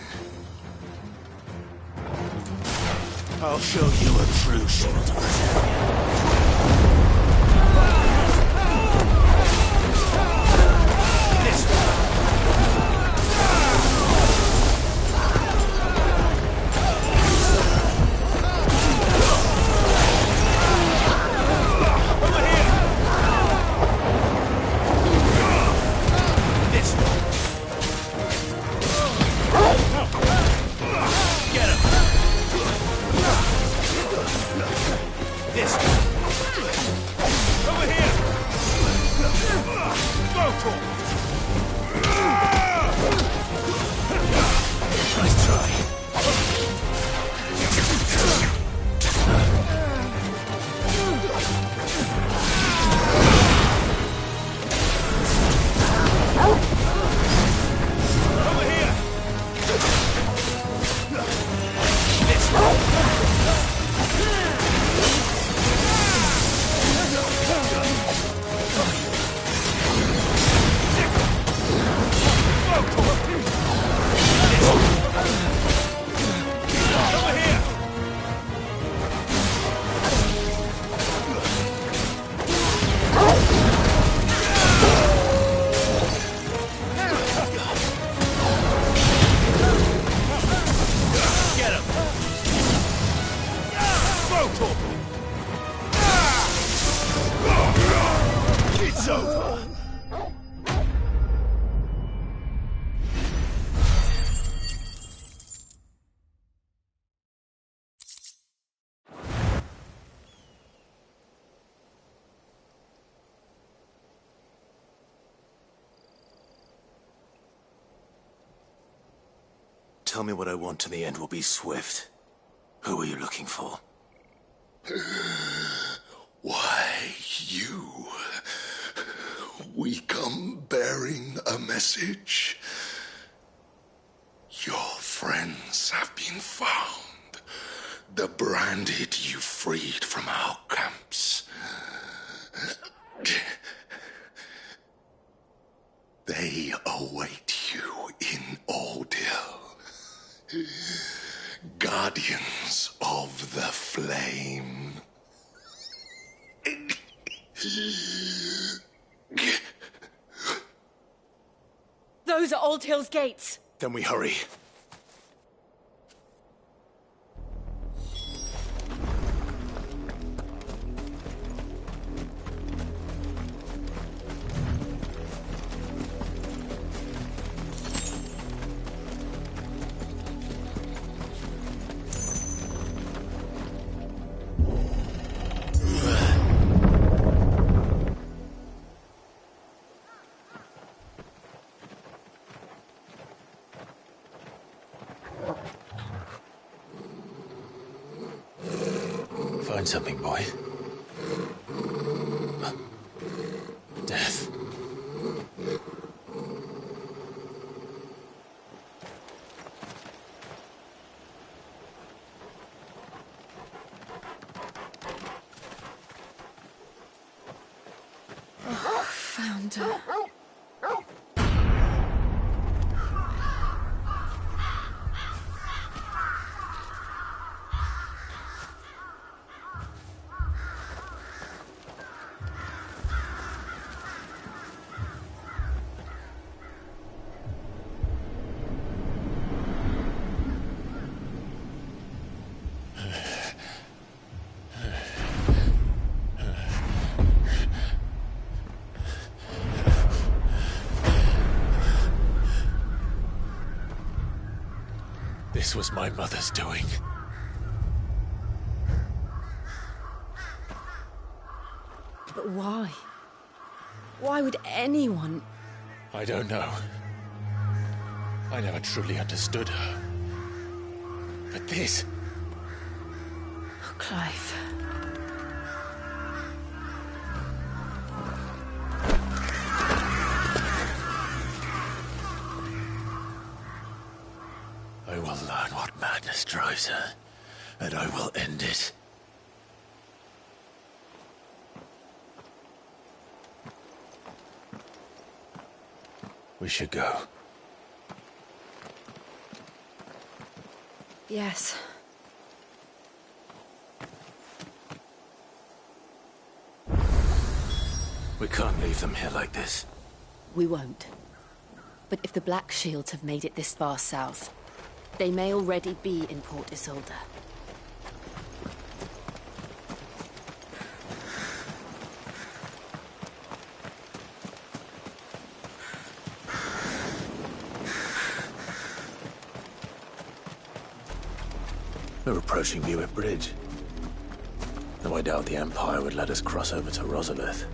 I'll show you a true shield of Tell me what I want and the end will be swift. Who are you looking for? Why, you. We come bearing a message. Your friends have been found. The branded you freed from our camps. They await you in Ordeal. Guardians of the Flame. Those are Old Hill's gates. Then we hurry. Find something, boy. Death. Oh, found her. This was my mother's doing. But why? Why would anyone... I don't know. I never truly understood her. But this... Oh, Clive. I will learn what madness drives her, and I will end it. We should go. Yes. We can't leave them here like this. We won't. But if the Black Shields have made it this far south, they may already be in Port Isolde. We're approaching Buick Bridge. Though I doubt the Empire would let us cross over to Rosalith.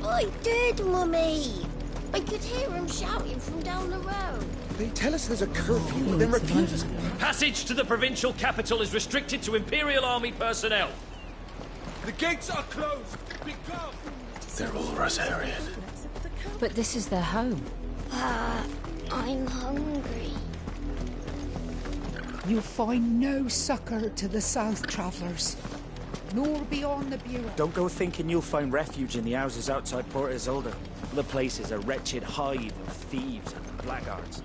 I did, Mummy! I could hear him shouting from down the road. They tell us there's a curfew, but then refuse us. Passage to the provincial capital is restricted to Imperial Army personnel. The gates are closed! Begone! They're all Rosarian. But this is their home. I'm hungry. You'll find no succor to the South Travellers, nor beyond the Bureau. Don't go thinking you'll find refuge in the houses outside Port Isolde. The place is a wretched hive of thieves and blackguards.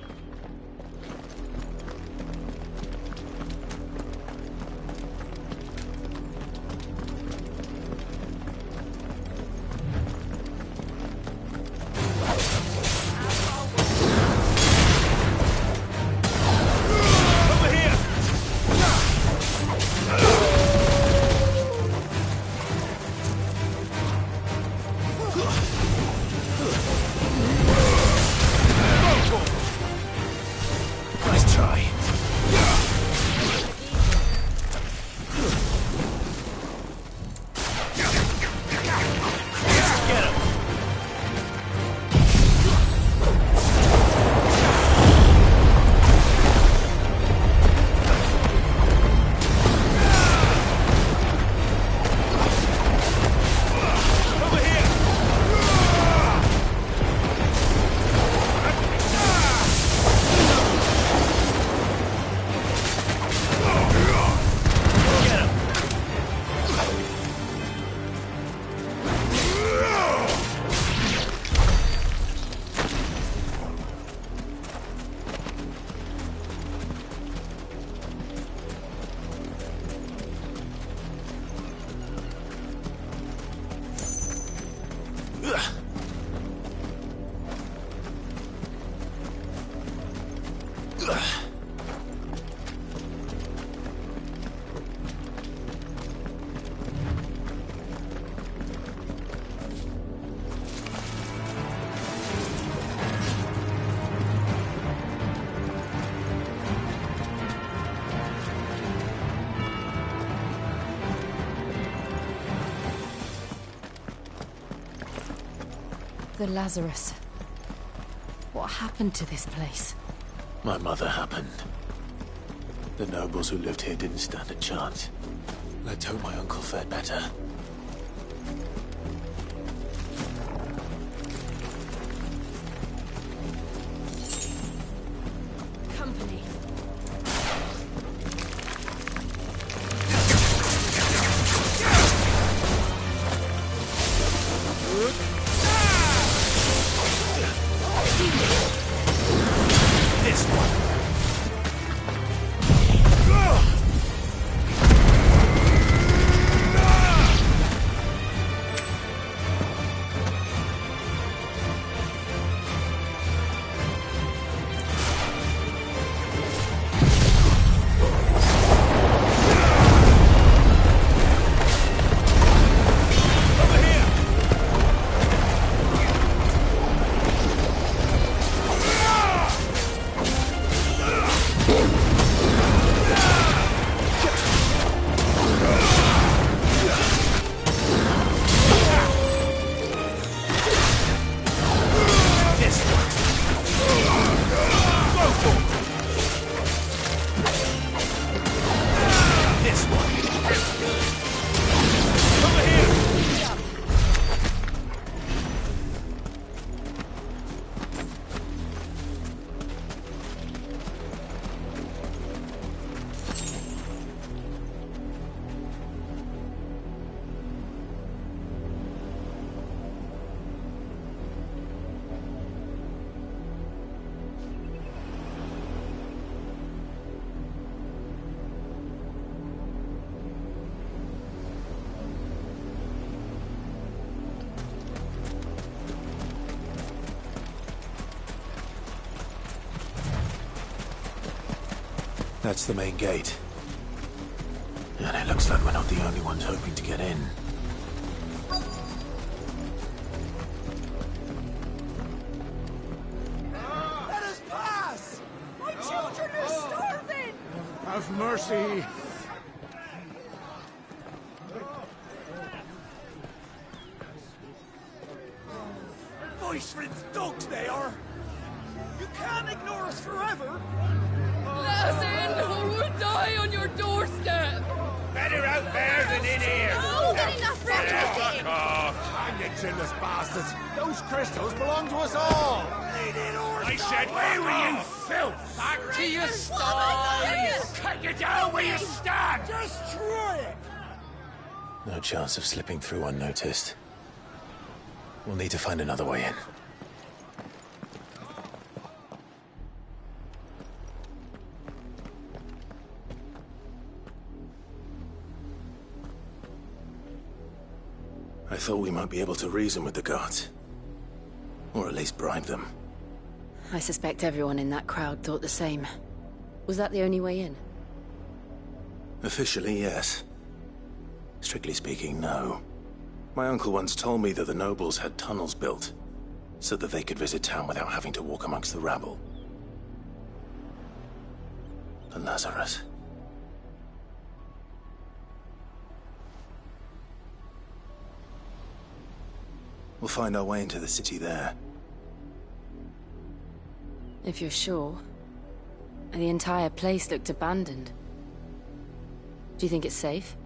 The Lazarus. What happened to this place? My mother happened. The nobles who lived here didn't stand a chance. Let's hope my uncle fared better. Company. This one. That's the main gate. And it looks like we're not the only ones hoping to get in. Let us pass! My children are starving! Have mercy! Voice for its dogs they are! You can't ignore us forever! Let us in, or we'll die on your doorstep! Better out there than in here! No, not enough room to Fuck off! Hang it, chinless bastards! Those crystals belong to us all! I said, where were you, filth? Back to your stalls! Cut you down where you stand! Destroy it! No chance of slipping through unnoticed. We'll need to find another way in. I thought we might be able to reason with the guards. Or at least bribe them. I suspect everyone in that crowd thought the same. Was that the only way in? Officially, yes. Strictly speaking, no. My uncle once told me that the nobles had tunnels built, so that they could visit town without having to walk amongst the rabble. The Lazarus. We'll find our way into the city there. If you're sure. The entire place looked abandoned. Do you think it's safe?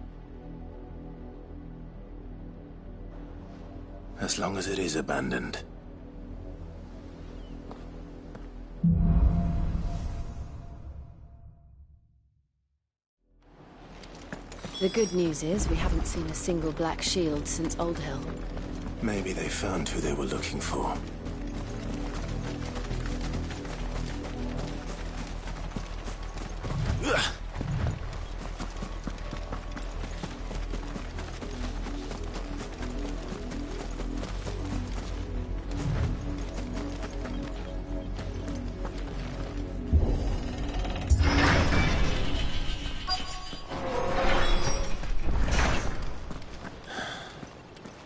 As long as it is abandoned. The good news is we haven't seen a single black shield since Old Hill. Maybe they found who they were looking for.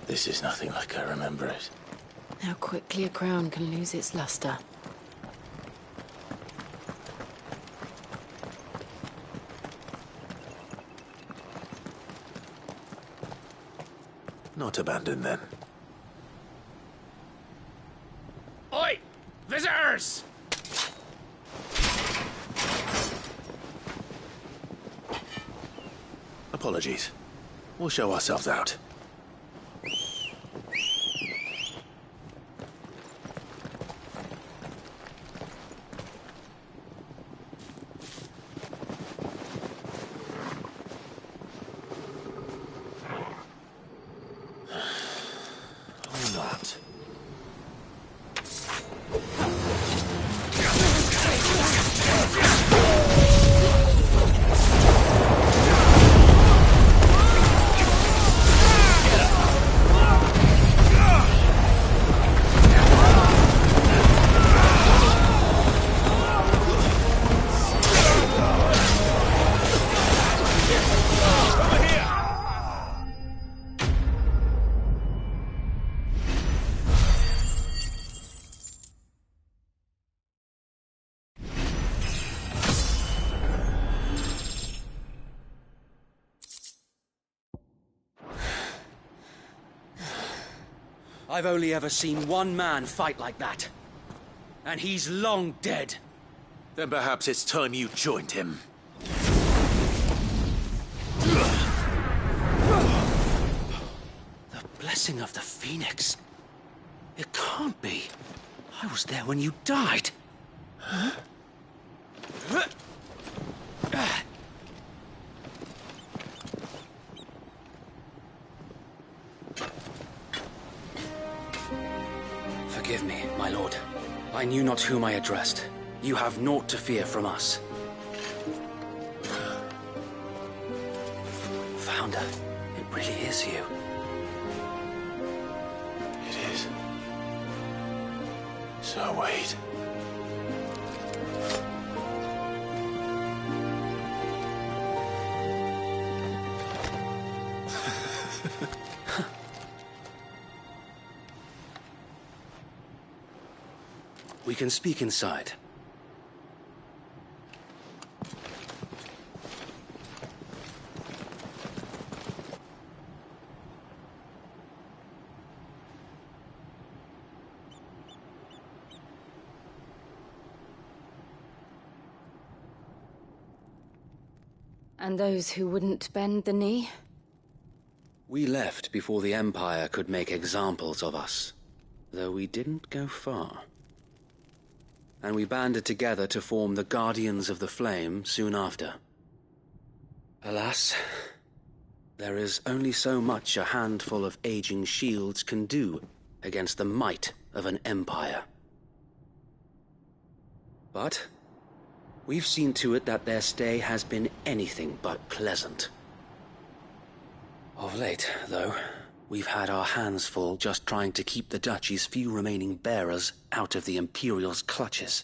This is nothing like I remember it. How quickly a crown can lose its luster. Not abandoned, then. Oi! Visitors! Apologies. We'll show ourselves out. I've only ever seen one man fight like that. And he's long dead. Then perhaps it's time you joined him. The blessing of the Phoenix. It can't be. I was there when you died. Huh? Forgive me, my lord. I knew not whom I addressed. You have naught to fear from us. Founder, it really is you. It is. So wait. We can speak inside. And those who wouldn't bend the knee? We left before the Empire could make examples of us, though we didn't go far. And we banded together to form the Guardians of the Flame soon after. Alas, there is only so much a handful of aging shields can do against the might of an empire. But we've seen to it that their stay has been anything but pleasant. Of late, though, we've had our hands full just trying to keep the Duchy's few remaining bearers out of the Imperial's clutches.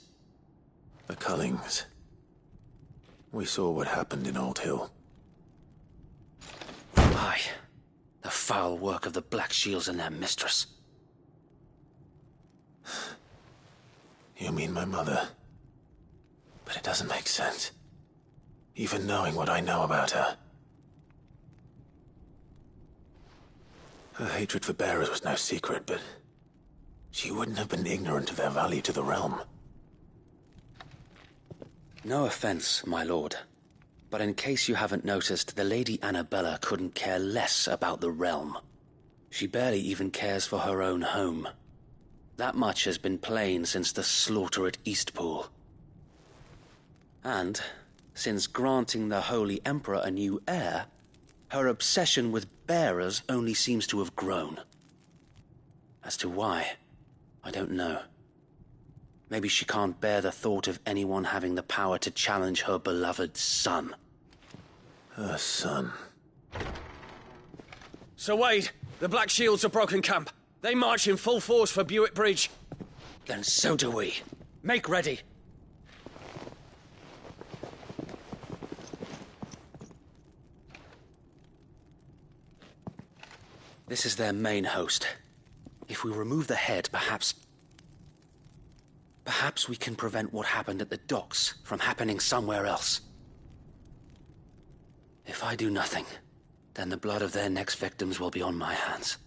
The Cullings. We saw what happened in Old Hill. Aye. The foul work of the Black Shields and their mistress. You mean my mother? But it doesn't make sense. Even knowing what I know about her. Her hatred for bearers was no secret, but she wouldn't have been ignorant of their value to the realm. No offense, my lord, but in case you haven't noticed, the Lady Annabella couldn't care less about the realm. She barely even cares for her own home. That much has been plain since the slaughter at Eastpool. And, since granting the Holy Emperor a new heir, her obsession with bearers only seems to have grown. As to why, I don't know. Maybe she can't bear the thought of anyone having the power to challenge her beloved son. Her son. Sir Wade, the Black Shields have broken camp. They march in full force for Buick Bridge. Then so do we. Make ready. This is their main host. If we remove the head, perhaps we can prevent what happened at the docks from happening somewhere else. If I do nothing, then the blood of their next victims will be on my hands.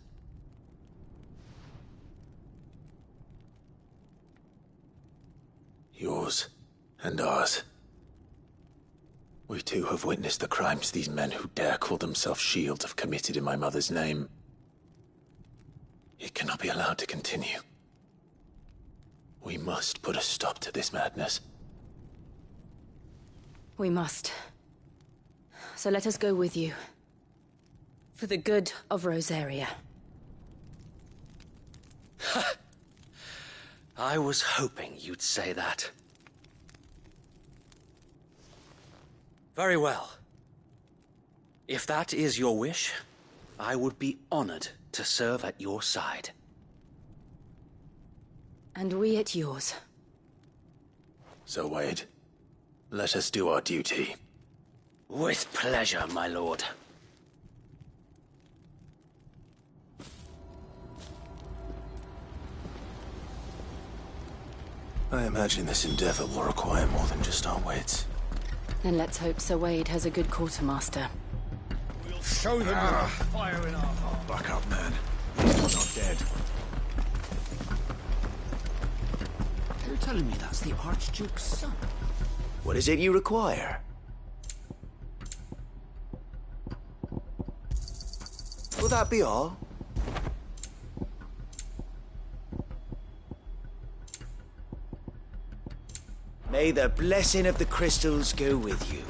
Yours and ours. We too have witnessed the crimes these men who dare call themselves shields have committed in my mother's name. It cannot be allowed to continue. We must put a stop to this madness. We must. So let us go with you. For the good of Rosaria. I was hoping you'd say that. Very well. If that is your wish, I would be honored to serve at your side. And we at yours. So, Wade, let us do our duty. With pleasure, my lord. I imagine this endeavor will require more than just our wits. Then let's hope Sir Wade has a good quartermaster. We'll show them fire in our heart. Back up, man. We're not dead. You're telling me that's the Archduke's son? What is it you require? Will that be all? May the blessing of the crystals go with you.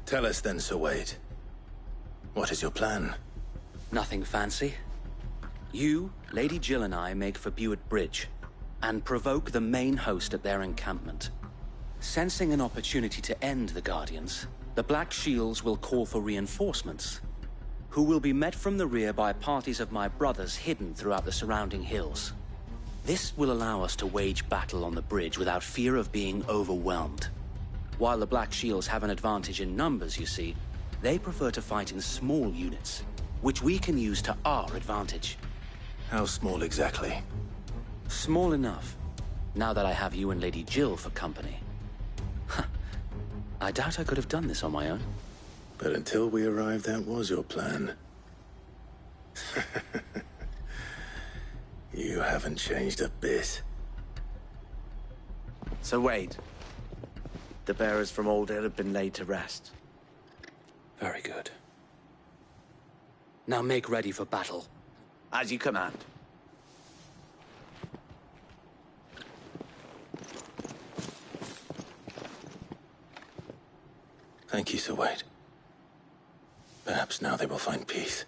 Tell us then, Sir Wade. What is your plan? Nothing fancy. You, Lady Jill and I make for Buick Bridge, and provoke the main host at their encampment. Sensing an opportunity to end the Guardians, the Black Shields will call for reinforcements, who will be met from the rear by parties of my brothers hidden throughout the surrounding hills. This will allow us to wage battle on the bridge without fear of being overwhelmed. While the Black Shields have an advantage in numbers, you see, they prefer to fight in small units, which we can use to our advantage. How small exactly? Small enough, now that I have you and Lady Jill for company. I doubt I could have done this on my own. But until we arrived, that was your plan. You haven't changed a bit. So Wade, the bearers from Old Hill have been laid to rest. Very good. Now make ready for battle. As you command. Thank you, Sir Wade. Perhaps now they will find peace.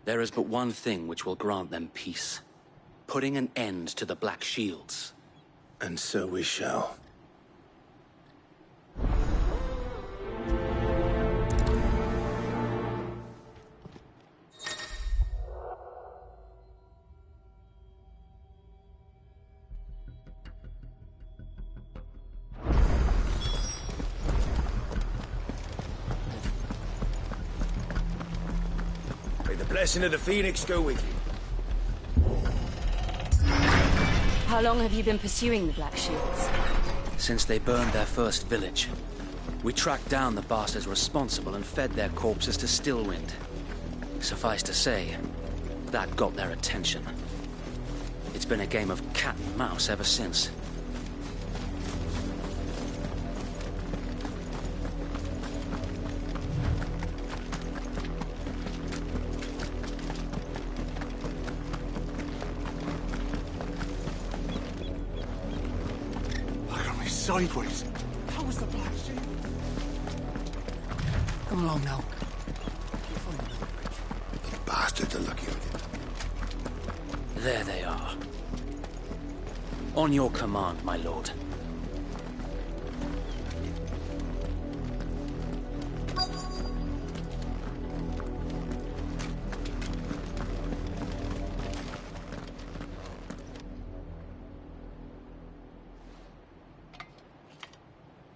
There is but one thing which will grant them peace. Putting an end to the Black Shields. And so we shall. May the blessing of the Phoenix go with you. How long have you been pursuing the Black Shields? Since they burned their first village. We tracked down the bastards responsible and fed their corpses to Stillwind. Suffice to say, that got their attention. It's been a game of cat and mouse ever since. Sideways. How was the Black Shield? Come along now. The bastards are lucky I did. There they are. On your command, my lord.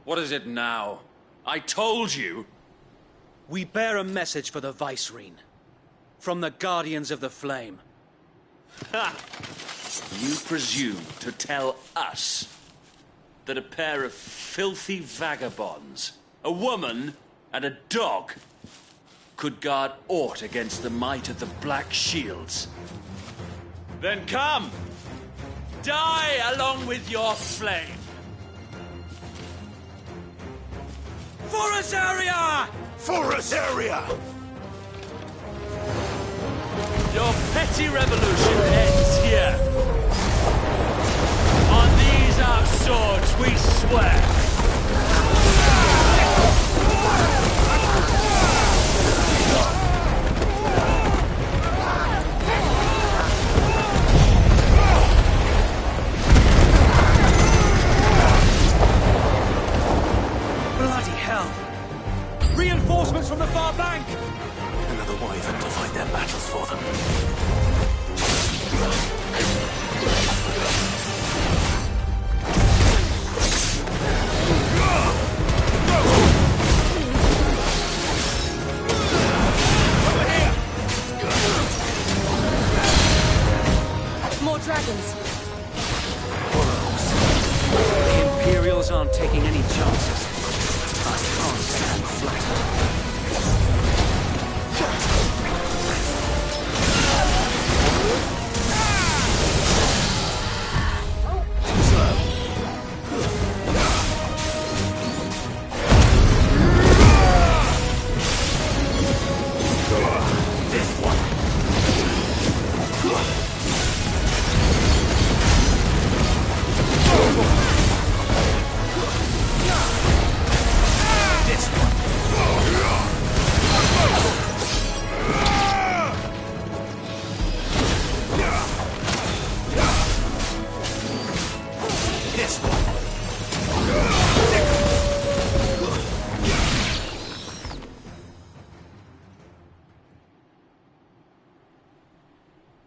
What is it now? I told you! We bear a message for the Vicereine. From the Guardians of the Flame. Ha! You presume to tell us that a pair of filthy vagabonds, a woman and a dog, could guard aught against the might of the Black Shields? Then come! Die along with your flame! For Azaria! For Azaria! Your petty revolution ends here. On these our swords we swear. Bloody hell! Reinforcements from the far bank! Another wyvern to fight their battles for them. More dragons. The Imperials aren't taking any chances. I can't stand flattered.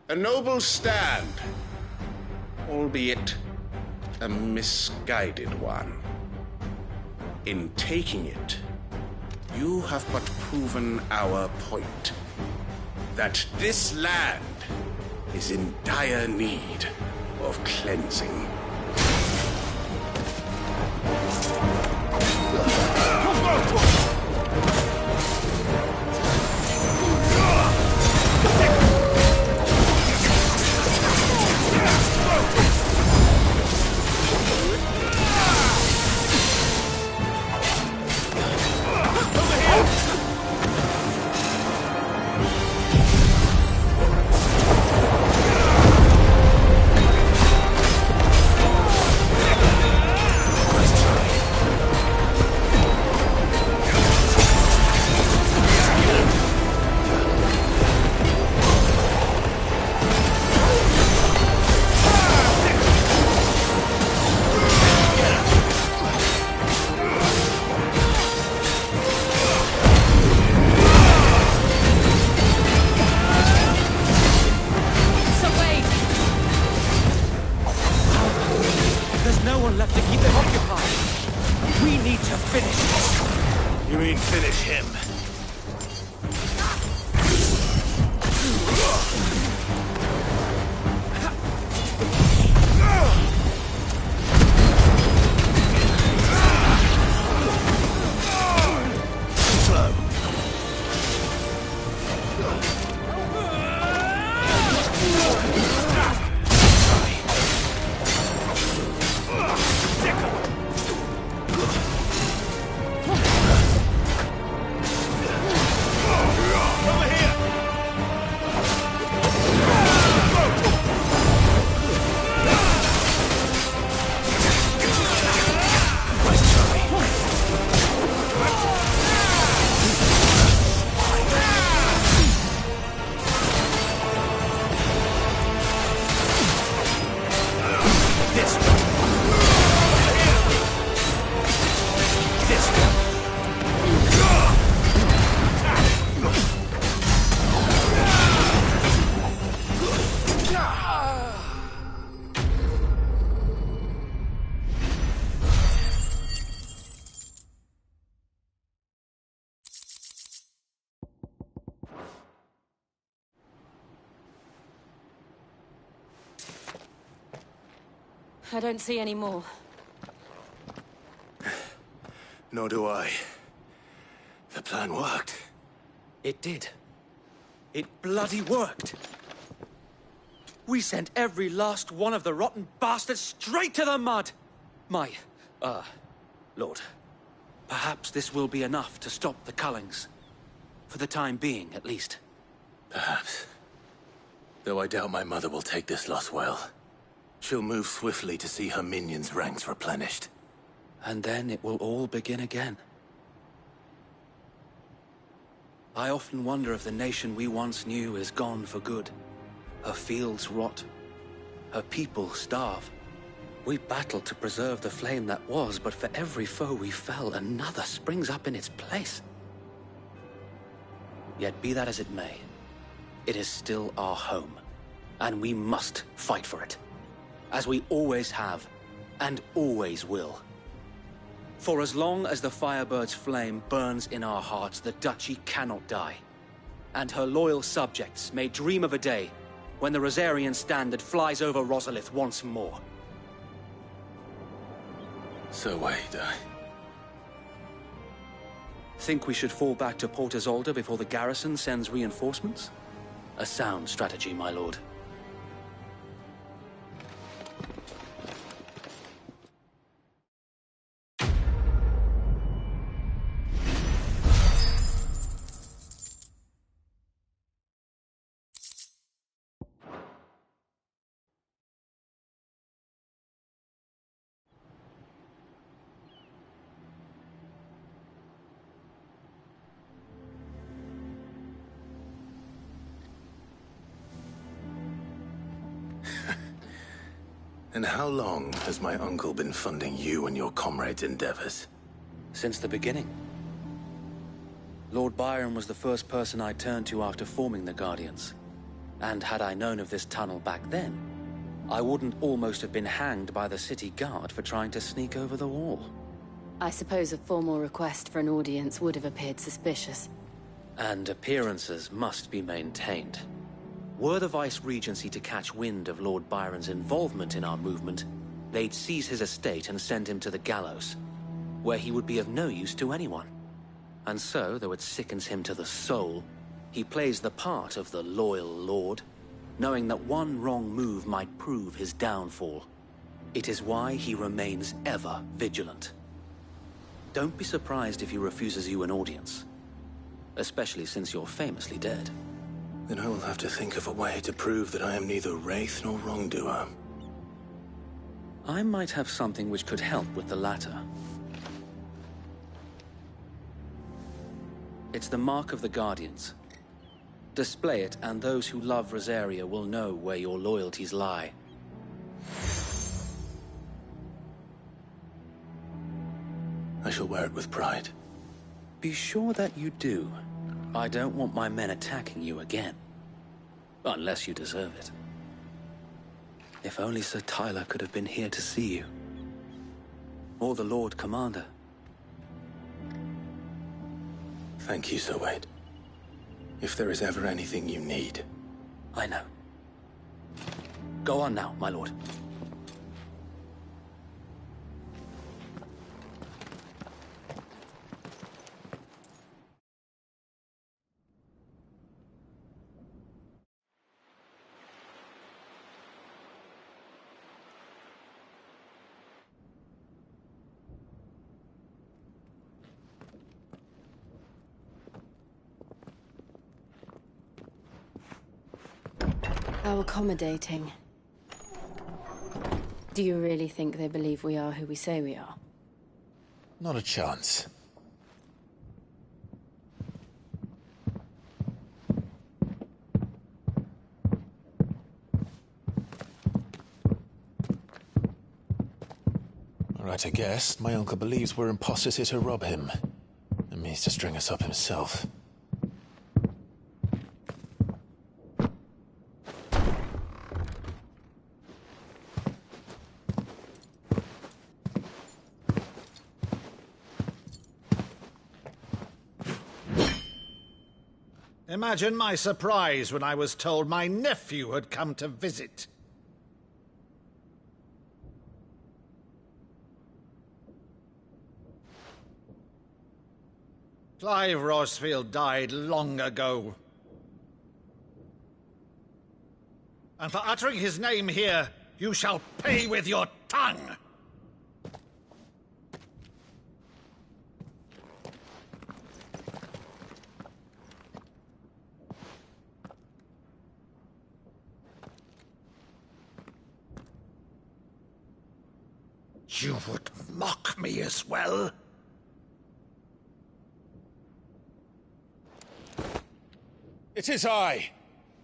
A noble stand, albeit a misguided one. In taking it, you have but proven our point. That this land is in dire need of cleansing. I don't see any more. Nor do I. The plan worked. It did. It bloody worked. We sent every last one of the rotten bastards straight to the mud! Lord. Perhaps this will be enough to stop the Cullings. For the time being, at least. Perhaps. Though I doubt my mother will take this loss well. She'll move swiftly to see her minions' ranks replenished. And then it will all begin again. I often wonder if the nation we once knew is gone for good. Her fields rot. Her people starve. We battled to preserve the flame that was, but for every foe we fell, another springs up in its place. Yet be that as it may, it is still our home, and we must fight for it. As we always have, and always will. For as long as the Firebird's flame burns in our hearts, the Duchy cannot die. And her loyal subjects may dream of a day when the Rosarian standard flies over Rosalith once more. So wait, Think we should fall back to Port Isolde before the garrison sends reinforcements? A sound strategy, my lord. And how long has my uncle been funding you and your comrades' endeavors? Since the beginning. Lord Byron was the first person I turned to after forming the Guardians. And had I known of this tunnel back then, I wouldn't almost have been hanged by the city guard for trying to sneak over the wall. I suppose a formal request for an audience would have appeared suspicious. And appearances must be maintained. Were the Vice-Regency to catch wind of Lord Byron's involvement in our movement, they'd seize his estate and send him to the gallows, where he would be of no use to anyone. And so, though it sickens him to the soul, he plays the part of the loyal lord, knowing that one wrong move might prove his downfall. It is why he remains ever vigilant. Don't be surprised if he refuses you an audience, especially since you're famously dead. Then I will have to think of a way to prove that I am neither wraith nor wrongdoer. I might have something which could help with the latter. It's the Mark of the Guardians. Display it, and those who love Rosaria will know where your loyalties lie. I shall wear it with pride. Be sure that you do. I don't want my men attacking you again. Unless you deserve it. If only Sir Tyler could have been here to see you. Or the Lord Commander. Thank you, Sir Wade. If there is ever anything you need. I know. Go on now, my lord. How accommodating. Do you really think they believe we are who we say we are? Not a chance. All right, I guess. My uncle believes we're imposters here to rob him. And means to string us up himself. Imagine my surprise when I was told my nephew had come to visit. Clive Rosfield died long ago. And for uttering his name here, you shall pay with your tongue! You would mock me as well? It is I,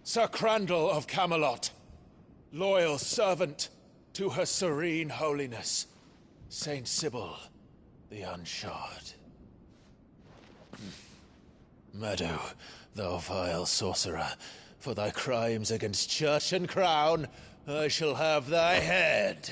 Sir Crandall of Camelot, loyal servant to Her Serene Holiness, Saint Sybil the Unshod. Meadow, thou vile sorcerer, for thy crimes against church and crown, I shall have thy head.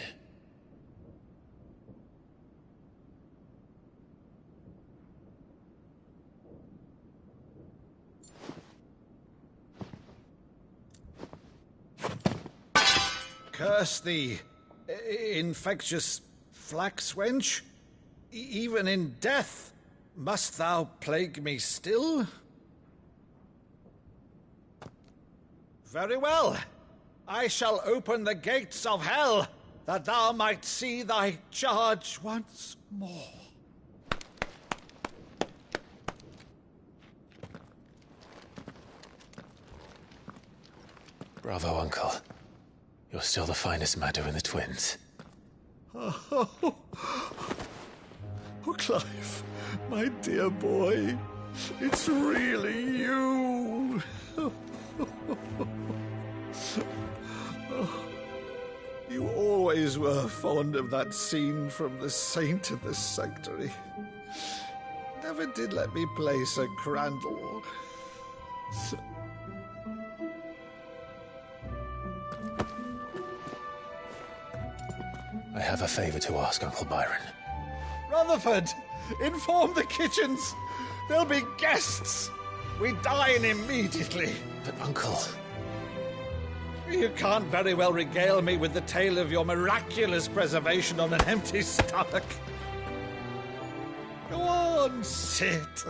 Curse thee, infectious flax wench. Even in death, must thou plague me still? Very well. I shall open the gates of hell, that thou might see thy charge once more. Bravo, Uncle. You're still the finest Meadow in the twins. Oh, Clive, my dear boy, it's really you. You always were fond of that scene from The Saint of the Sanctuary. Never did let me play Sir Crandall. I have a favor to ask, Uncle Byron. Rutherford, inform the kitchens. There'll be guests. We dine immediately. But, Uncle... You can't very well regale me with the tale of your miraculous preservation on an empty stomach. Go on, sit.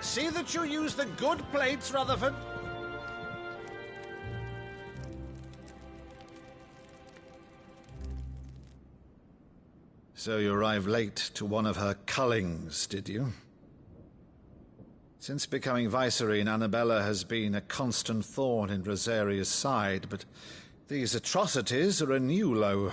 See that you use the good plates, Rutherford. So you arrived late to one of her cullings, did you? Since becoming Vicereine, Annabella has been a constant thorn in Rosaria's side, but these atrocities are a new low.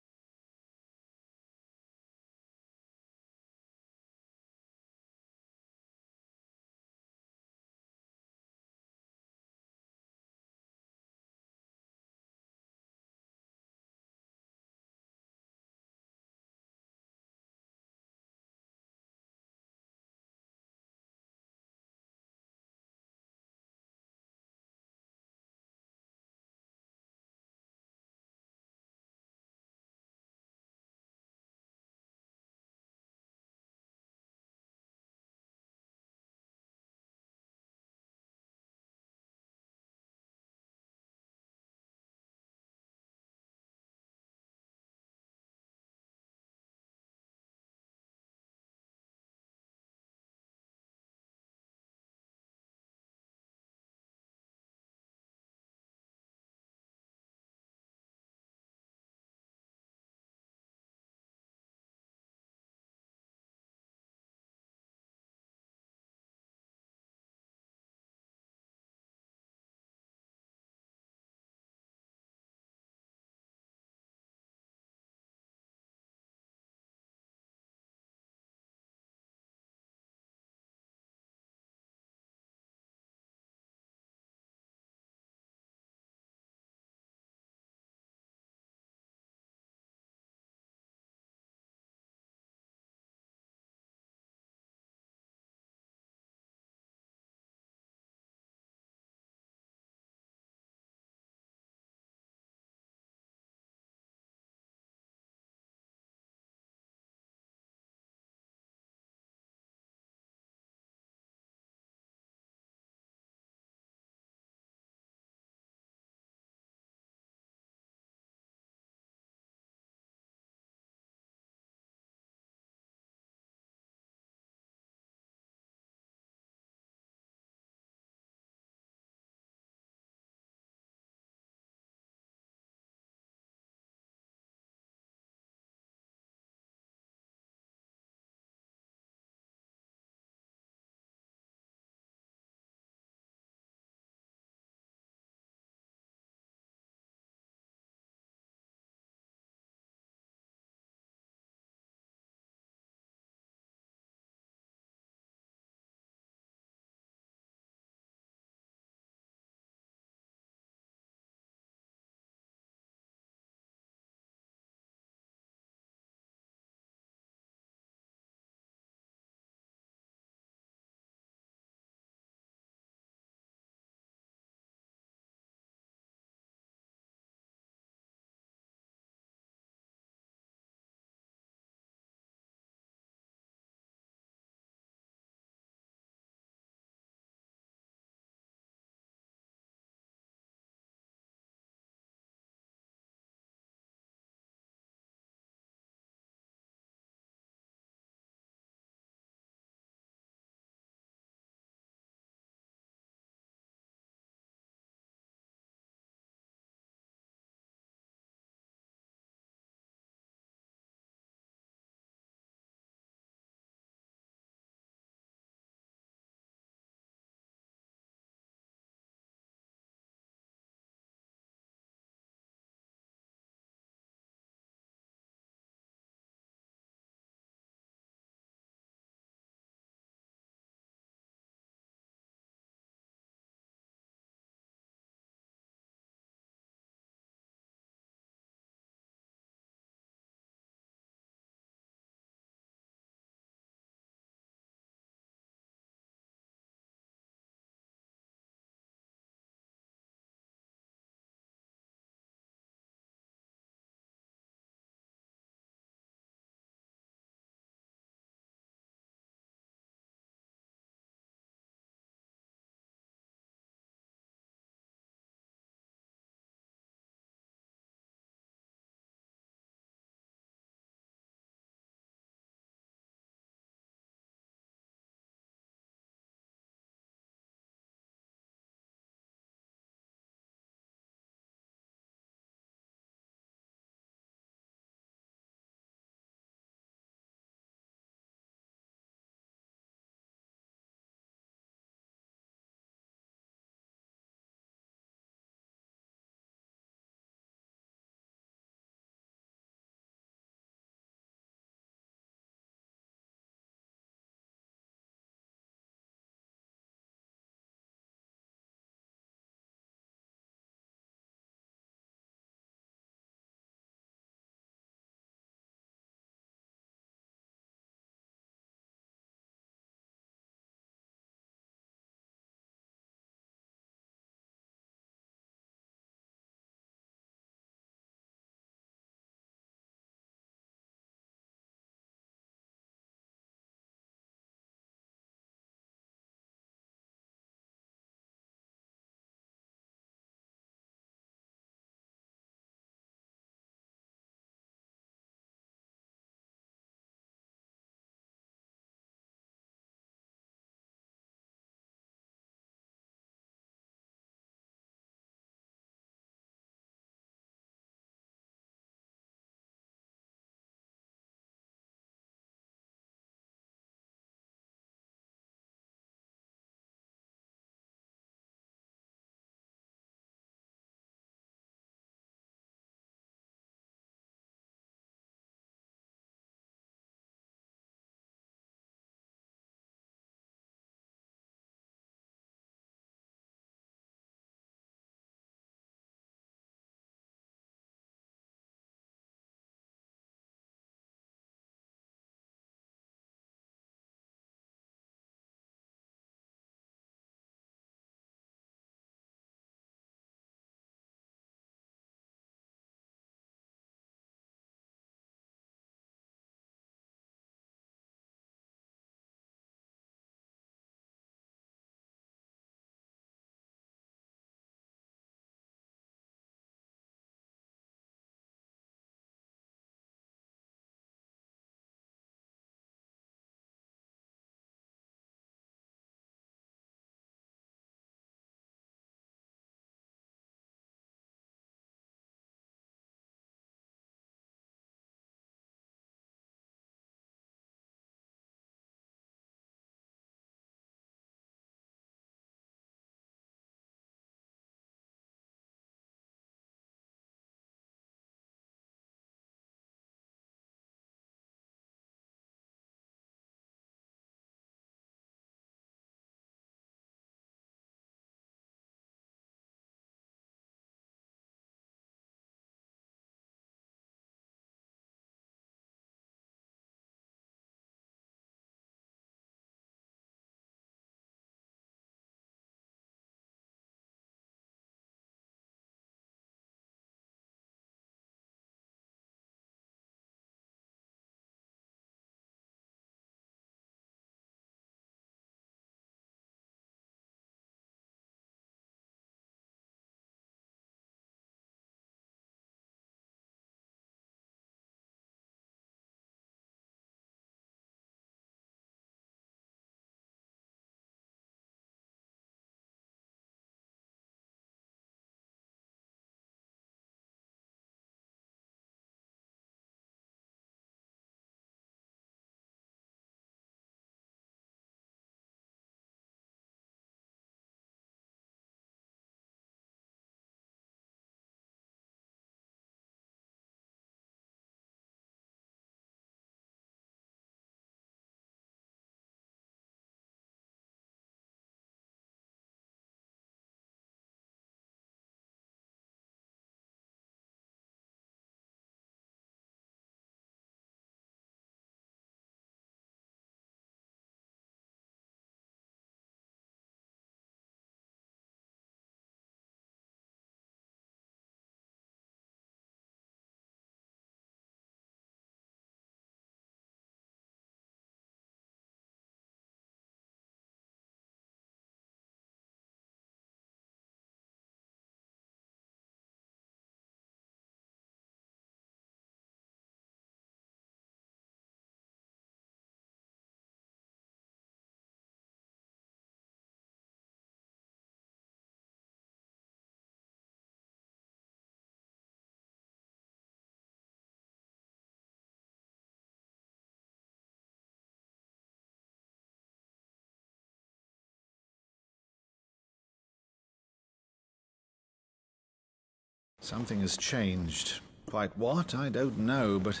Something has changed. Quite what, I don't know, but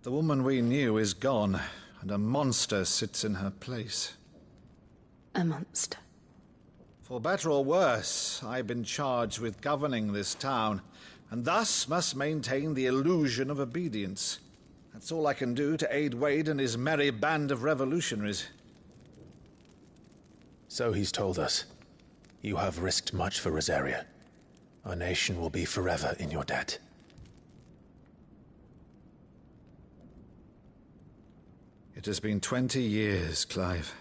the woman we knew is gone, and a monster sits in her place. A monster? For better or worse, I've been charged with governing this town, and thus must maintain the illusion of obedience. That's all I can do to aid Wade and his merry band of revolutionaries. So he's told us. You have risked much for Rosaria. Our nation will be forever in your debt. It has been 20 years, Clive.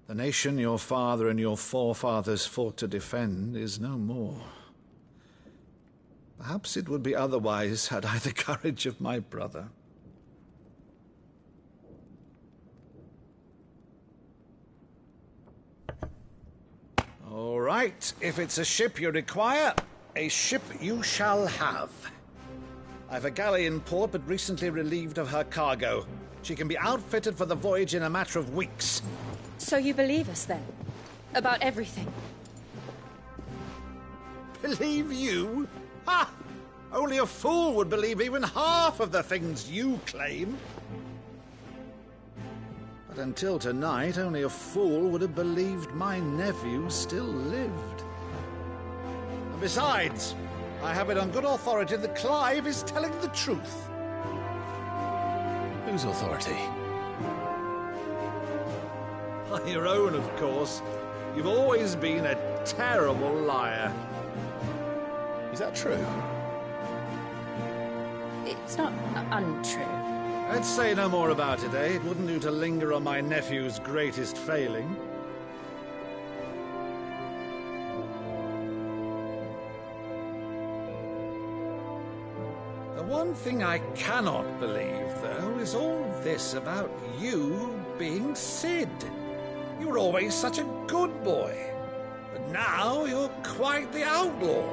The nation your father and your forefathers fought to defend is no more. Perhaps it would be otherwise had I the courage of my brother. All right, if it's a ship you require, a ship you shall have. I've a galley in port, but recently relieved of her cargo. She can be outfitted for the voyage in a matter of weeks. So you believe us, then? About everything? Believe you? Ha! Only a fool would believe even half of the things you claim. But until tonight, only a fool would have believed my nephew still lived. And besides, I have it on good authority that Clive is telling the truth. Whose authority? On your own, of course. You've always been a terrible liar. Is that true? It's not untrue. Let's say no more about it, eh? It wouldn't do to linger on my nephew's greatest failing. The one thing I cannot believe, though, is all this about you being Sid. You were always such a good boy, but now you're quite the outlaw.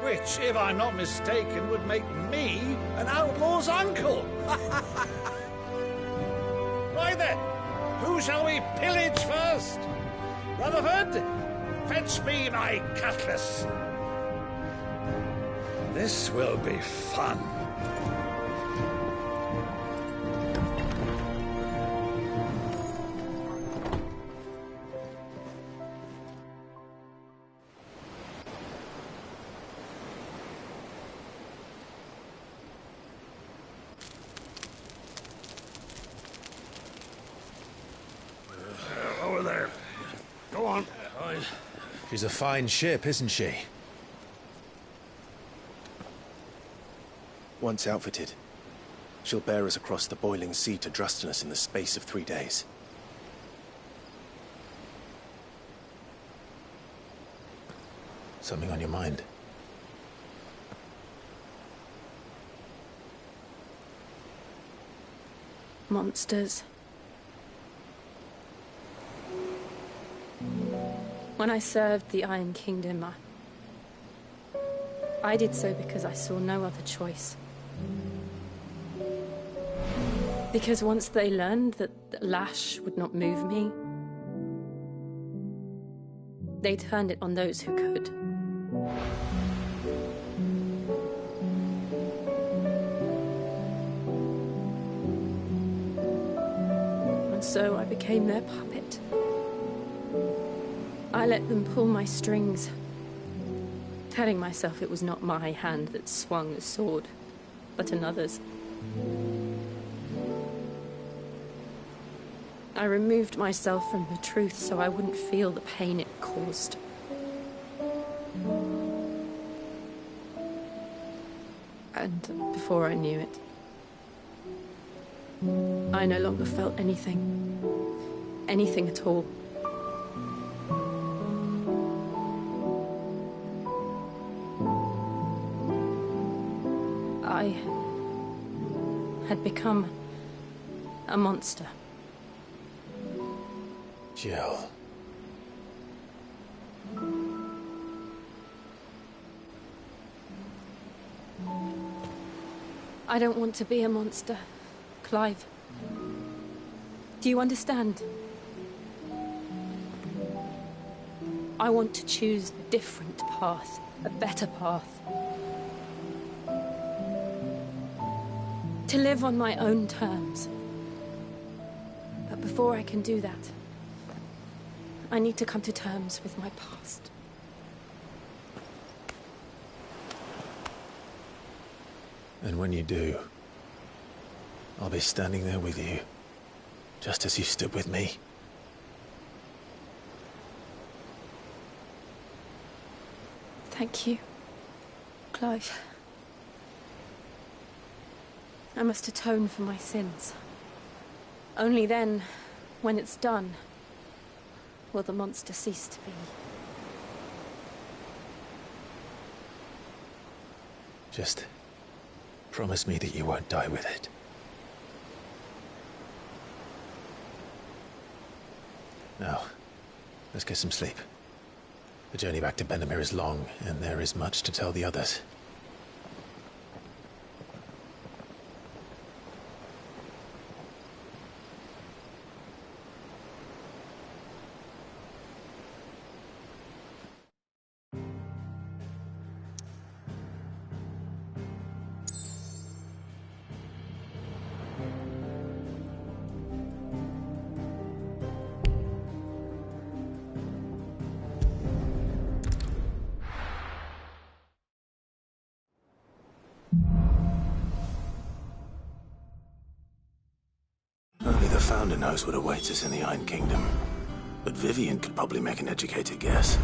Which, if I'm not mistaken, would make me an outlaw's uncle. Right then, who shall we pillage first? Rutherford, fetch me my cutlass. This will be fun. Over there. Go on. She's a fine ship, isn't she? Once outfitted, she'll bear us across the boiling sea to Drustinus in the space of 3 days. Something on your mind? Monsters. When I served the Iron Kingdom, I did so because I saw no other choice. Because once they learned that the lash would not move me, they turned it on those who could. And so I became their puppet. I let them pull my strings, telling myself it was not my hand that swung the sword, but another's. I removed myself from the truth so I wouldn't feel the pain it caused. And before I knew it, I no longer felt anything. Anything at all. I had become a monster. Jill. I don't want to be a monster, Clive. Do you understand? I want to choose a different path. path, a better path. To live on my own terms. But before I can do that, I need to come to terms with my past. And when you do, I'll be standing there with you, just as you stood with me. Thank you, Clive. I must atone for my sins. Only then, when it's done, will the monster cease to be. Just promise me that you won't die with it. Now, let's get some sleep. The journey back to Benamir is long, and there is much to tell the others. Only the Founder knows what awaits us in the Iron Kingdom. But Vivian could probably make an educated guess.